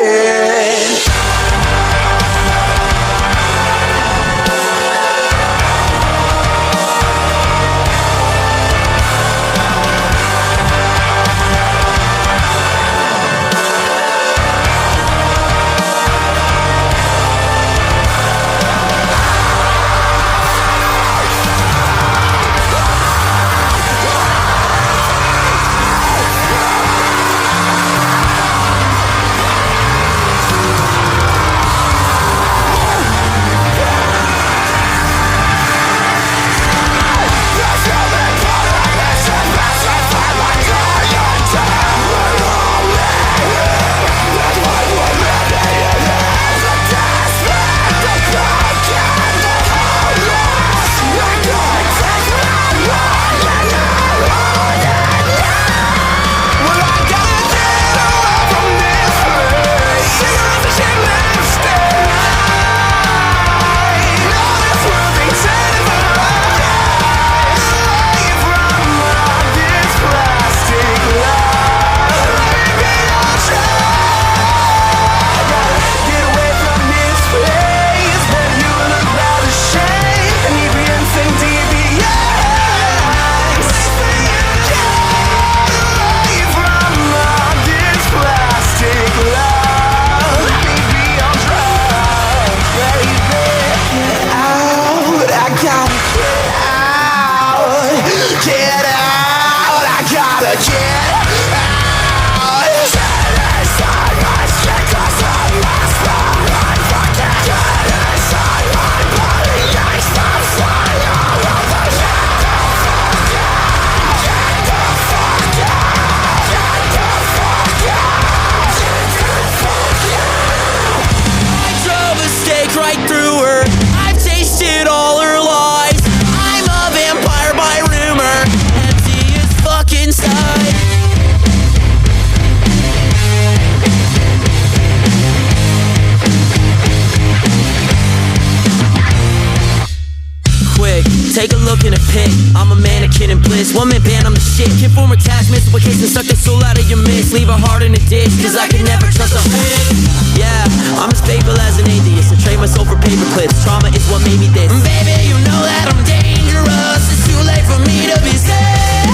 Quick, Take a look in a pit, I'm a mannequin in bliss. One man band, I'm the shit. Can't form attachments, what case and suck the soul out of your mist. Leave a heart in a ditch, cause I can never trust a bitch. Yeah, I'm as faithful as an atheist. I trade my soul for paper clips. Trauma is what made me this. Baby, you know that I'm dangerous. It's too late for me to be safe.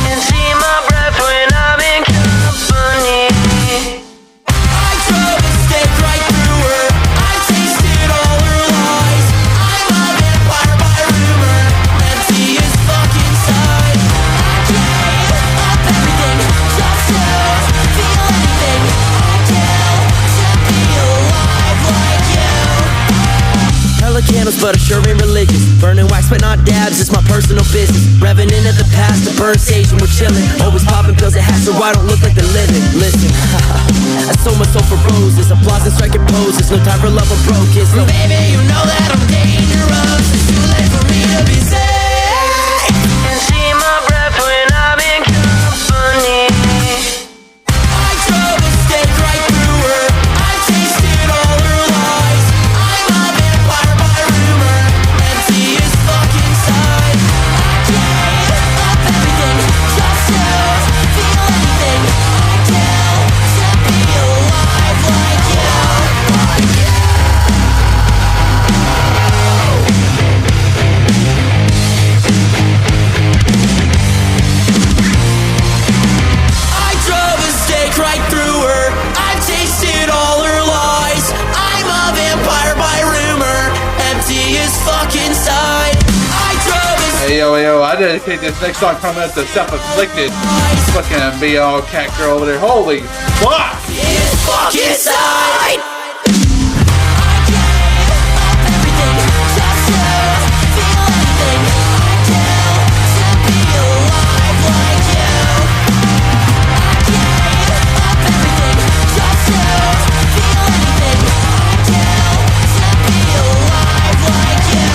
Can see my breath when I'm in company. I drove a stake right through her. I tasted all her lies. I'm a vampire by rumor, empty as fuck inside. I gave up everything just to feel anything. I'd kill to be alive like you. Hella candles, but I sure ain't religious. Burning wax, but not dabs, it's my personal business. Revving into the past, to burn sage and we're chilling. Always popping pills that have so I don't look like the living. Listen, I sold my soul for roses, applause and striking poses. No time for love, I'm broke, it's no. Baby, you know that I'm dangerous. It's too late for me to be safe. Can see my breath when I'm in company. I drove a stake right through her. I tasted all her lies. I'm a vampire by rumor, empty as fuck inside. I gave up everything just to feel anything. I'd kill to be alive like you. I drove a stake right through her. I've tasted all her lies. I'm a vampire by rumor, empty as fuck inside. I drove a Hey yo, I dedicate this next song coming out to Self-Afflicted. Fucking BL cat girl over there. Holy fuck! fuck inside. I gave up everything just to feel anything. I'd kill to be alive like you. I gave up everything just to feel anything. I'd kill to be alive like you.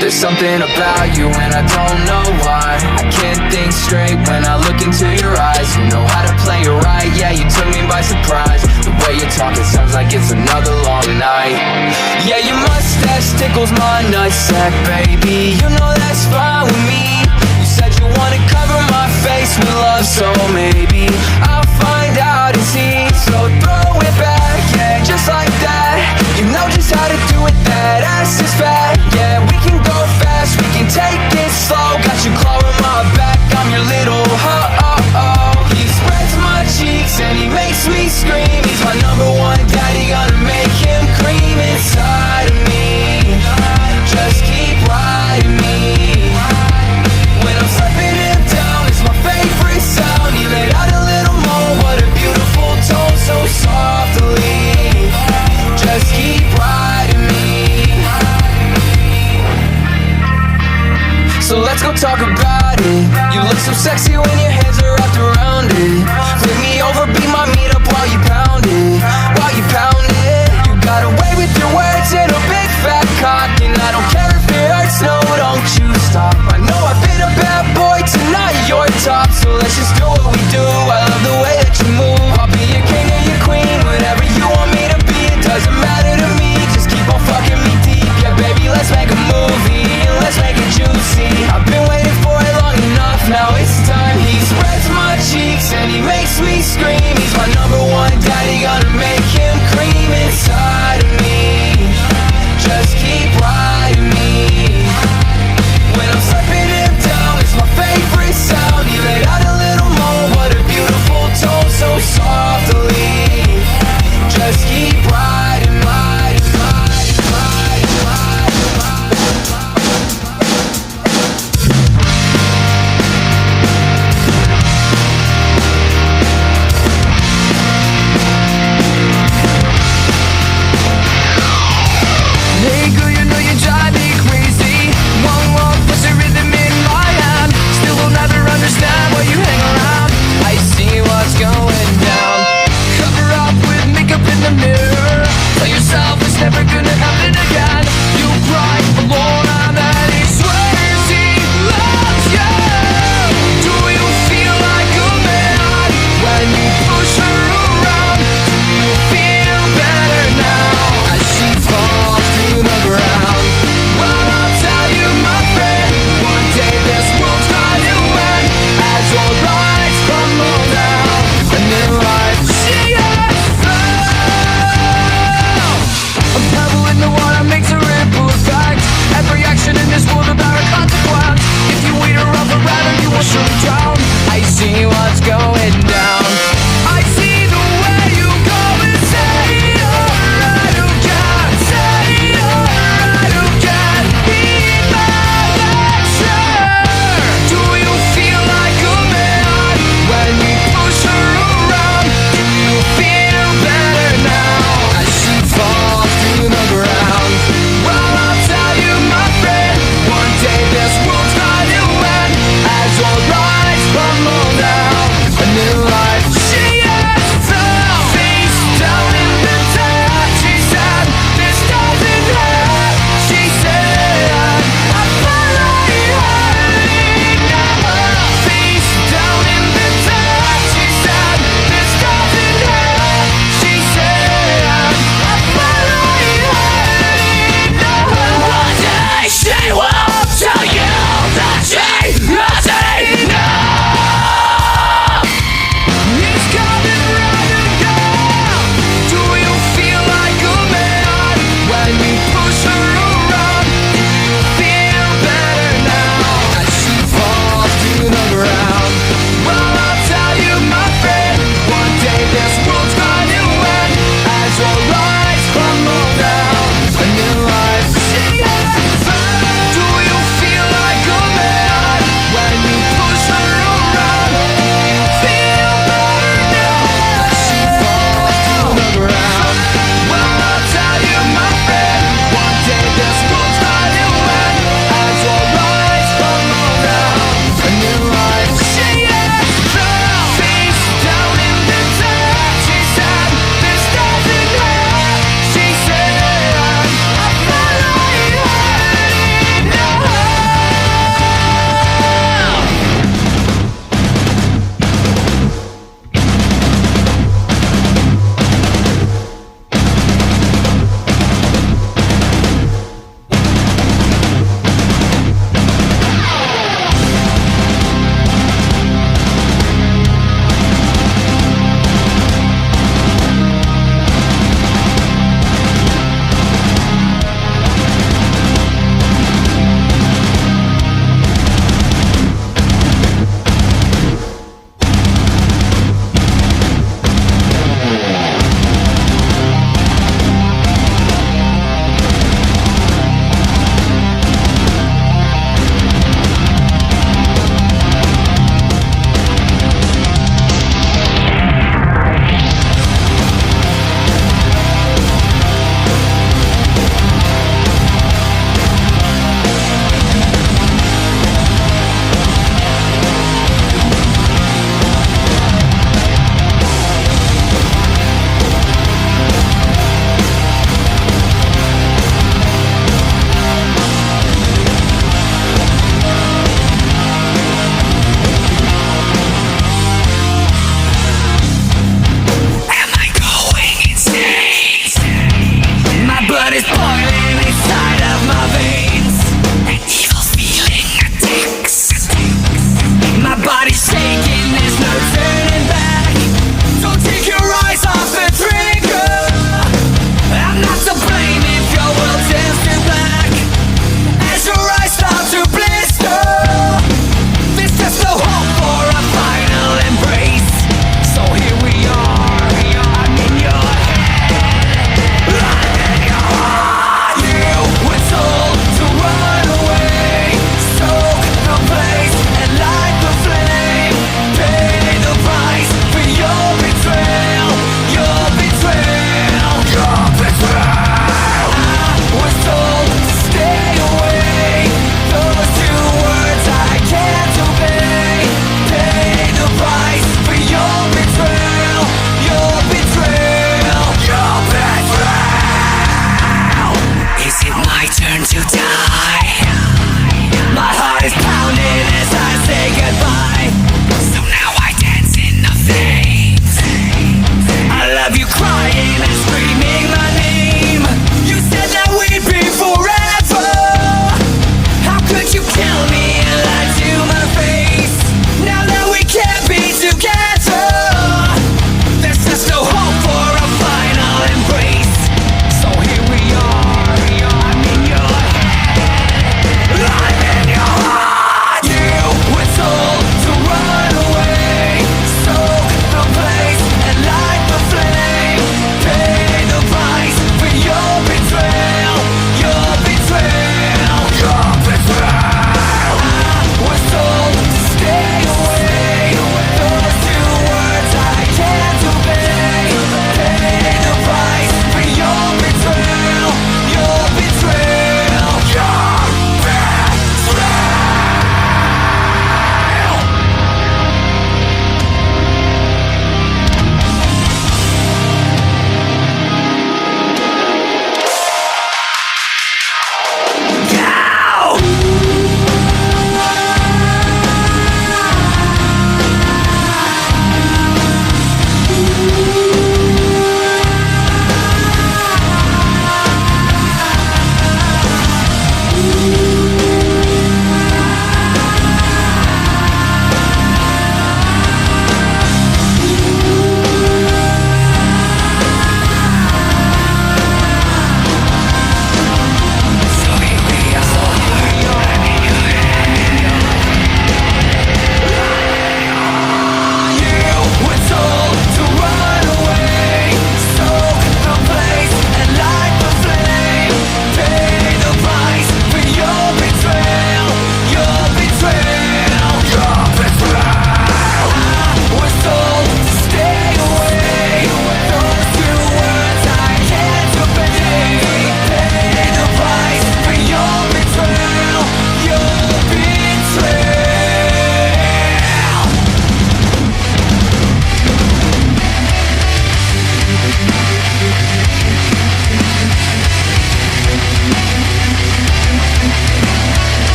There's something about you and I don't know why. I can't think straight when I look into your eyes. You know how to play it right, yeah, you took me by surprise. The way you talk, it sounds like it's another long night. Yeah, your mustache tickles my nutsack, baby. You know that's fine with me. You said you wanna cover my face with love, so maybe I'll find out and see. So throw it back, yeah, just like that. You know just how to do it, that ass is fat. Yeah, we can go fast, we can take it slow. Got you clawing my back, I'm your little ho-oh-oh. He spreads my cheeks and he makes me scream. He's my number one daddy, gonna make him cream inside of me. Just keep riding me. When I'm slapping him down, it's my favorite sound. He let out a little more, what a beautiful tone, so softly. Just keep riding me. So let's go talk about it. You look so sexy when your hands are wrapped around it. Flip me over, be my meat up while you pound it. While you pound it. You got away with your words and a big fat cock. And I don't care if it hurts, no, don't you stop. I know I've been a bad boy, tonight you're top. So let's just do what we do, I love the way that you move. I'll be your king and your queen, whatever you want me to be. It doesn't matter to me, just keep on fucking me deep. Yeah baby, let's make a movie, and let's make it juicy. I've been waiting for it long enough, now it's time. He spreads my cheeks and he makes me scream. He's my number one daddy,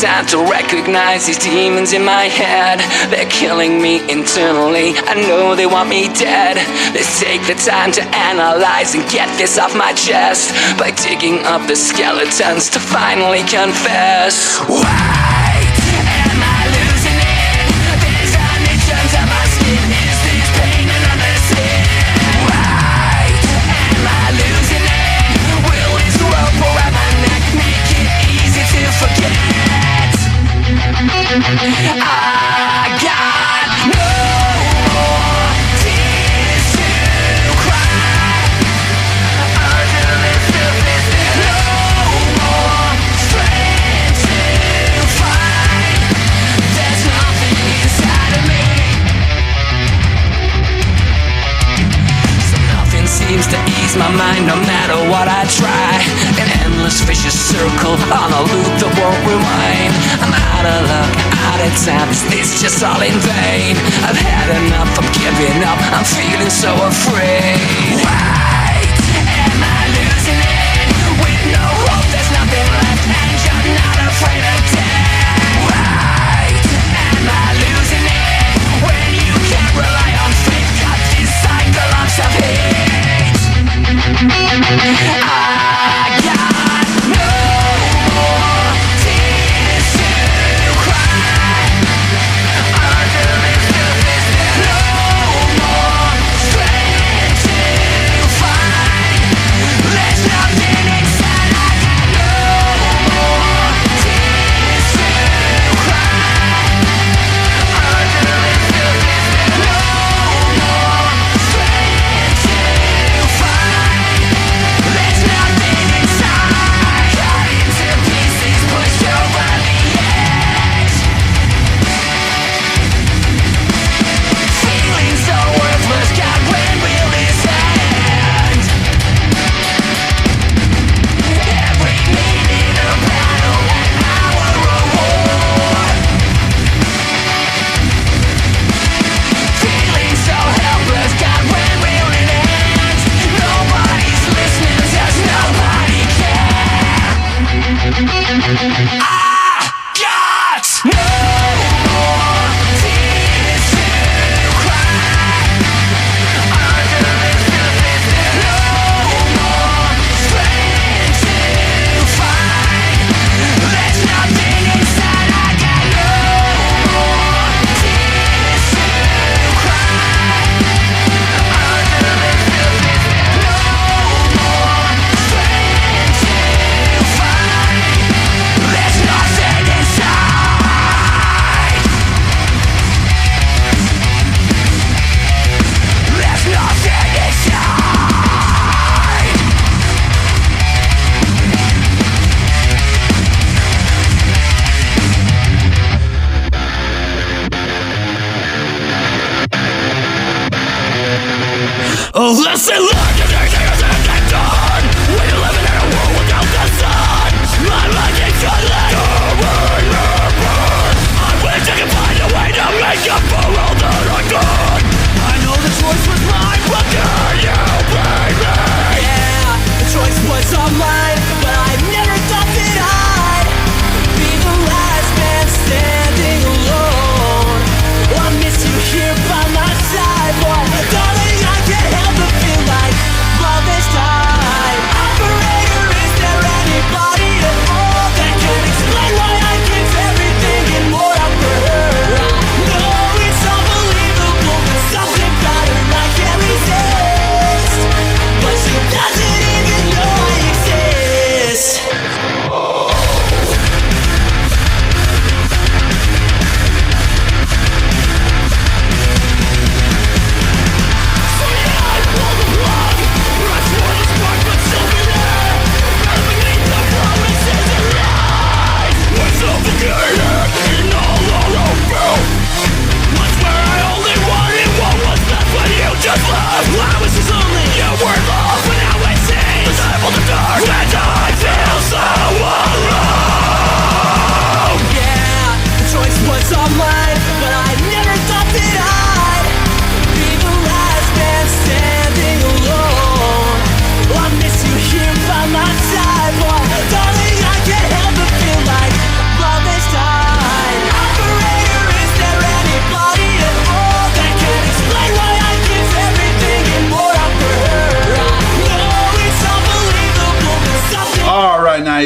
time to recognize these demons in my head. They're killing me internally, I know they want me dead. Let's take the time to analyze and get this off my chest by digging up the skeletons to finally confess. Wait, am I losing it? These unctions of my skin, is this pain another sin? Wait, am I losing it? Will this rope around my neck make it easy to forget? I got no more tears to cry. Under this surface there's no more strength to fight. There's nothing inside of me, so nothing seems to ease my mind no matter what I try. An endless vicious circle on a loop that won't rewind. I'm out of luck, out of time, is this just all in vain? I've had enough, I'm giving up, I'm feeling so afraid. Wait, am I losing it? With no hope there's nothing left, and you're not afraid of death. Wait, am I losing it? When you can't rely on faith, got this cycle of self-hate. I got no more tears to cry. Under this surface there's no more strength to fight. There's nothing inside, I got no more tears to cry. Under this surface there's no more strength to fight. There's nothing inside, cut into pieces, pushed over the edge. Feeling so worthless, God, when will this end? Every minute a battle and our reward. Feeling so helpless, God, when will it end? Nobody's listening, just nobody cares. I got no more tears to cry. Under this surface there's no more strength to fight. There's nothing inside, I got no more tears to cry. Under this surface there's no more strength to fight. There's nothing inside. There's nothing inside. Oh, listen, look, everything is done. We're living in a world without the sun. My life is gonna I'm wishing I can find a way to make up for all that I've done. I know the choice was mine, but can you blame me? Yeah, the choice was all mine, but I never thought that I'd be the last man standing alone. I miss you here by my side, boy. Darling, I can't help but feel like love is time.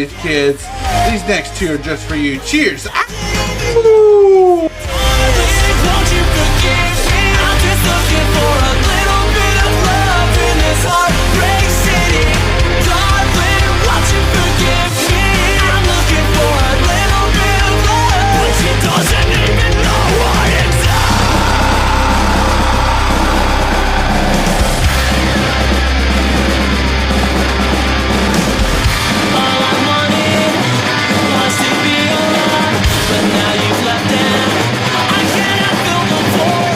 Alright, kids. These next two are just for you. Cheers! Ooh. Won't you forgive me? I'm just looking for a little bit of love in this heartbreak city. Darling, won't you forgive me? I'm looking for a little bit of love, but she doesn't even know what it's all I wanted was to be alone, but now you've left and I cannot feel no more.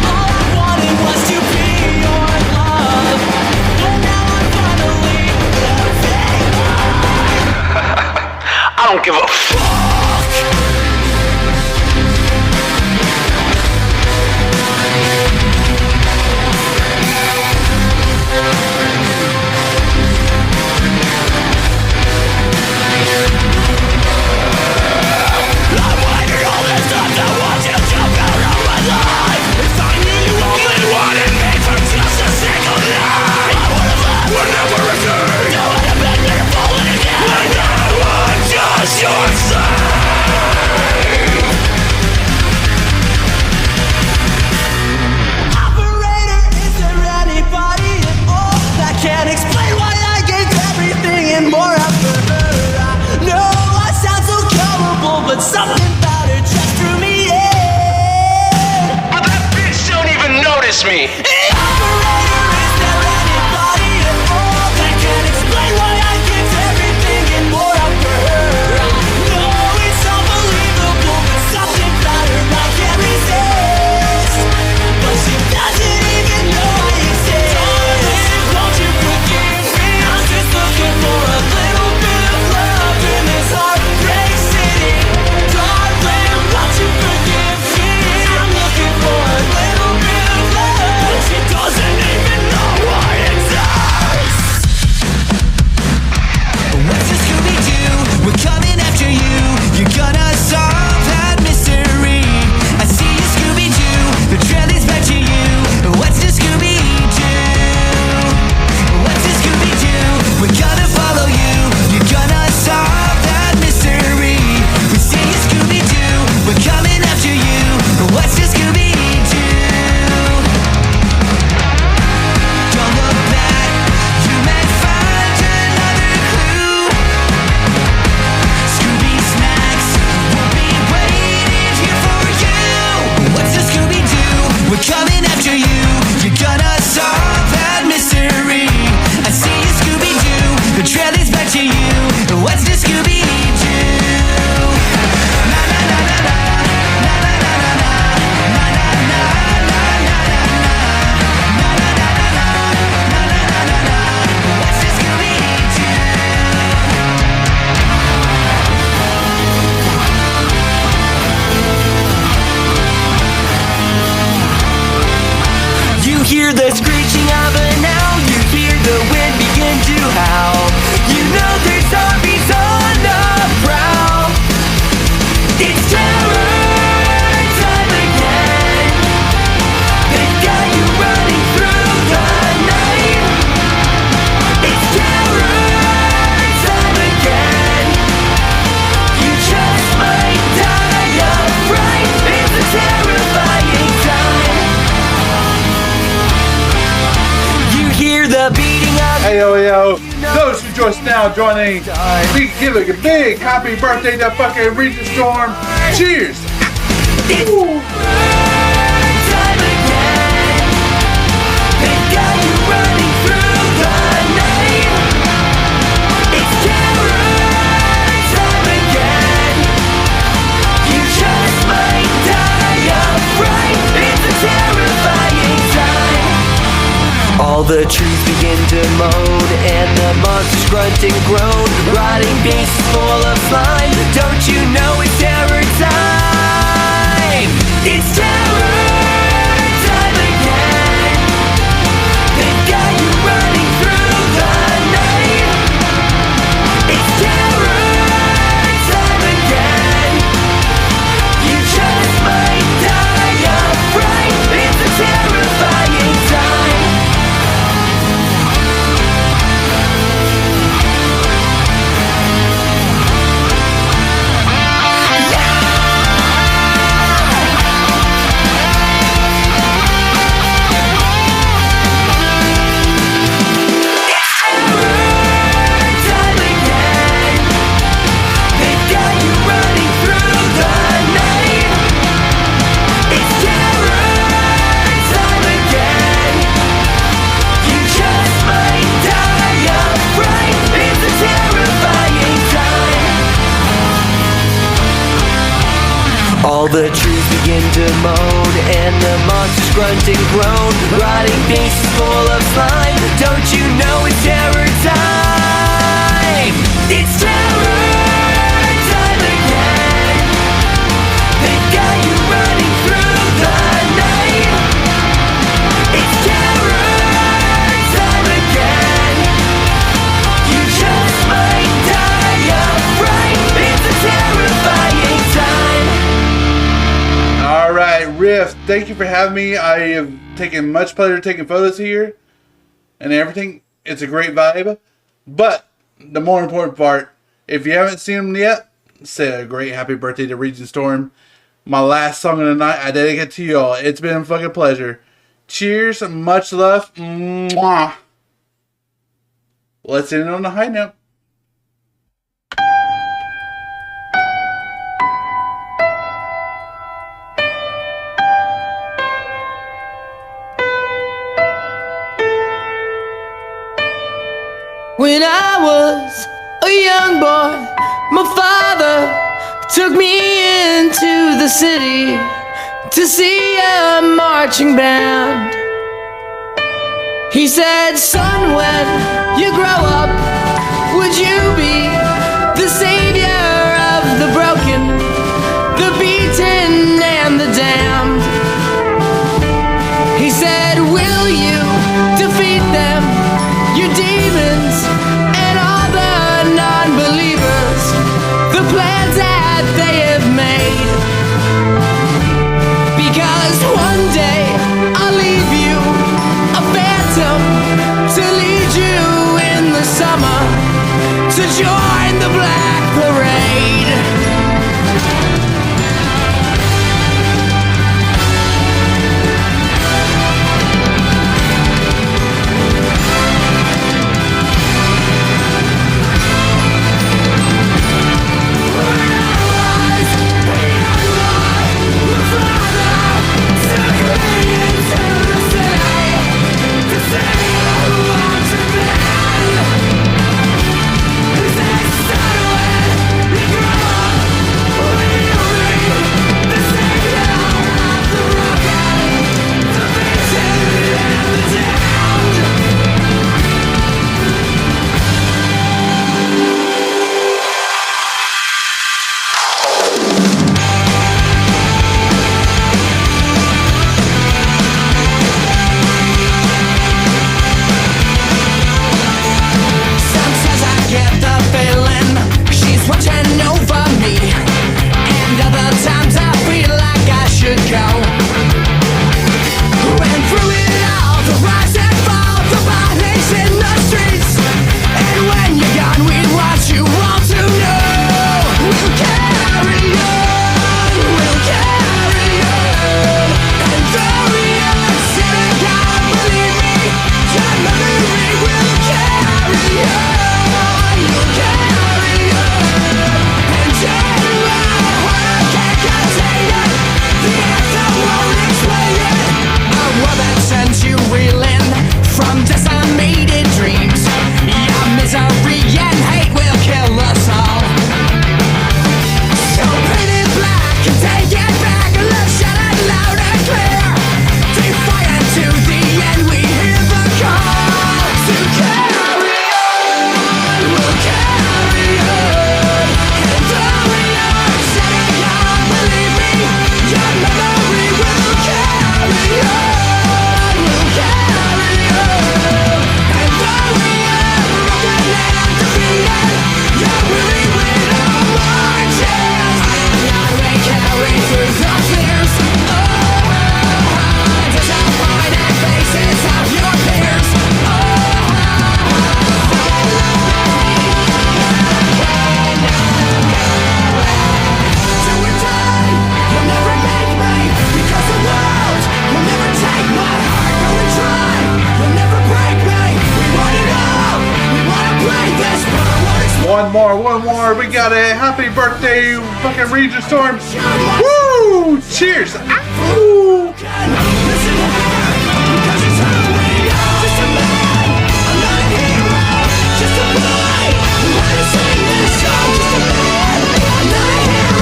All I wanted was to be your love, but now I'm finally living. I don't give a fuck. I've waited all this time to watch you jump out of my life. If I knew you only wanted me for just a single night, I would've left, would never return. You would have been there falling again. But now I'm just your slave. Operator, is there anybody at all that can explain why I gave everything and more after her? I know I sound so gullible, but something about her just drew me in. But that bitch don't even notice me. Operator, is there anybody at all that can explain why I give everything and more after her? I know it's unbelievable, but something about her I can't resist. But she doesn't even know I exist. Darling, won't you forgive me? I'm just looking for a little bit of love in this heartbreak city. Darling, won't you forgive me? I'm looking for a little bit of love, but she doesn't even know I exist. What's the Scooby-Doo? We're coming after you. You're gonna solve that mystery. I see you, Scooby-Doo. The trail leads back to you. What's the Scooby-Doo? What's the Scooby-Doo? We're gonna follow you. You're gonna solve that mystery. We see you, Scooby-Doo. We're coming after you. What's the Scooby-Doo? Don't look back. You may find another clue. Scooby snacks will be waiting here for you. What's the Scooby-Doo? We're coming after you. You're gonna solve that mystery. I see you, Scooby-Doo. The trail leads back to you. What's the Scooby-Doo? Na na na na na. Na na na na na. Na na na na na na na. Na na na na na. Na na na na na. What's the Scooby-Doo? You hear the screeching of an owl. You hear the wind begin to howl. You know there's zombies on the prowl. It's terror time again. They've got you running through the night. It's terror time again. You just might die of fright. It's a terrifying time. You hear the beating of Hey yo, those who just now joining, we give a big happy birthday to fucking Regent Storm. Cheers! Ooh. time again. They've got you running through the night. It's terror time again. You just might die of fright. It's a terrifying time. All the trees begin to moan, and the monsters grunt and groan. Rotting beasts full of slime. Don't you know it's terror time? It's terror time again. They've got you running through the night. It's terror time again. You just might die of fright. It's a terrifying time. All the trees begin to moan, and the monsters grunt and groan. Rotting faces full of slime. Don't you know it's terror time? It's terror time again. They've got you running through the night. It's terror time again. You just might die of fright. It's a terrifying time. All right, Riff, thank you for having me. I have taken much pleasure taking photos here and everything. It's a great vibe. But the more important part, if you haven't seen them yet, say a great happy birthday to Regent Storm. My last song of the night, I dedicate to y'all. It's been a fucking pleasure. Cheers, much love. Mwah. Let's end on a high note. When I was a young boy, my father took me into the city to see a marching band. He said, son, when you grow up, would you be the savior of the broken, the beaten, and the damned? He said, will you defeat them, your demons, and all the non-believers, the plans that they have made? Because one day I'll leave you a phantom to lead you in the summer to join the Black Parade. One more. We got a happy birthday, fucking Regent Storm. Woo! Cheers. Ow! Just a boy, I'm not a hero.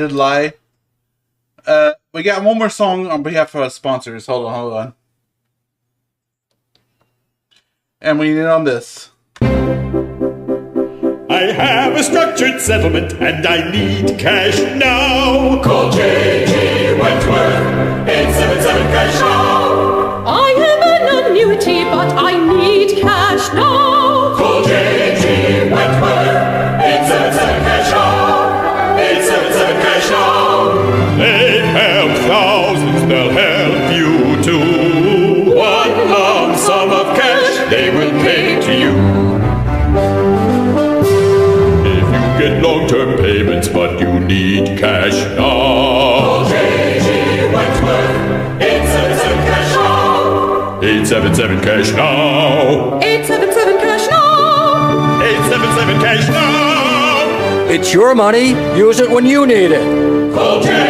did lie. We got one more song on behalf of our sponsors. Hold on. And we need on this. I have a structured settlement and I need cash now. Call J.G. Wentworth, 877 cash now. I am an annuity, but I need cash now. Call J.G. Wentworth, 877 cash now. 877 cash now. They help thousands, they'll help you too. One lump sum of cash they will pay to you. Get long-term payments, but you need cash now. Call J.G. Wentworth, 877 cash now. 877 cash now. 877 cash now. 877 cash now. It's your money. Use it when you need it. Call J.G.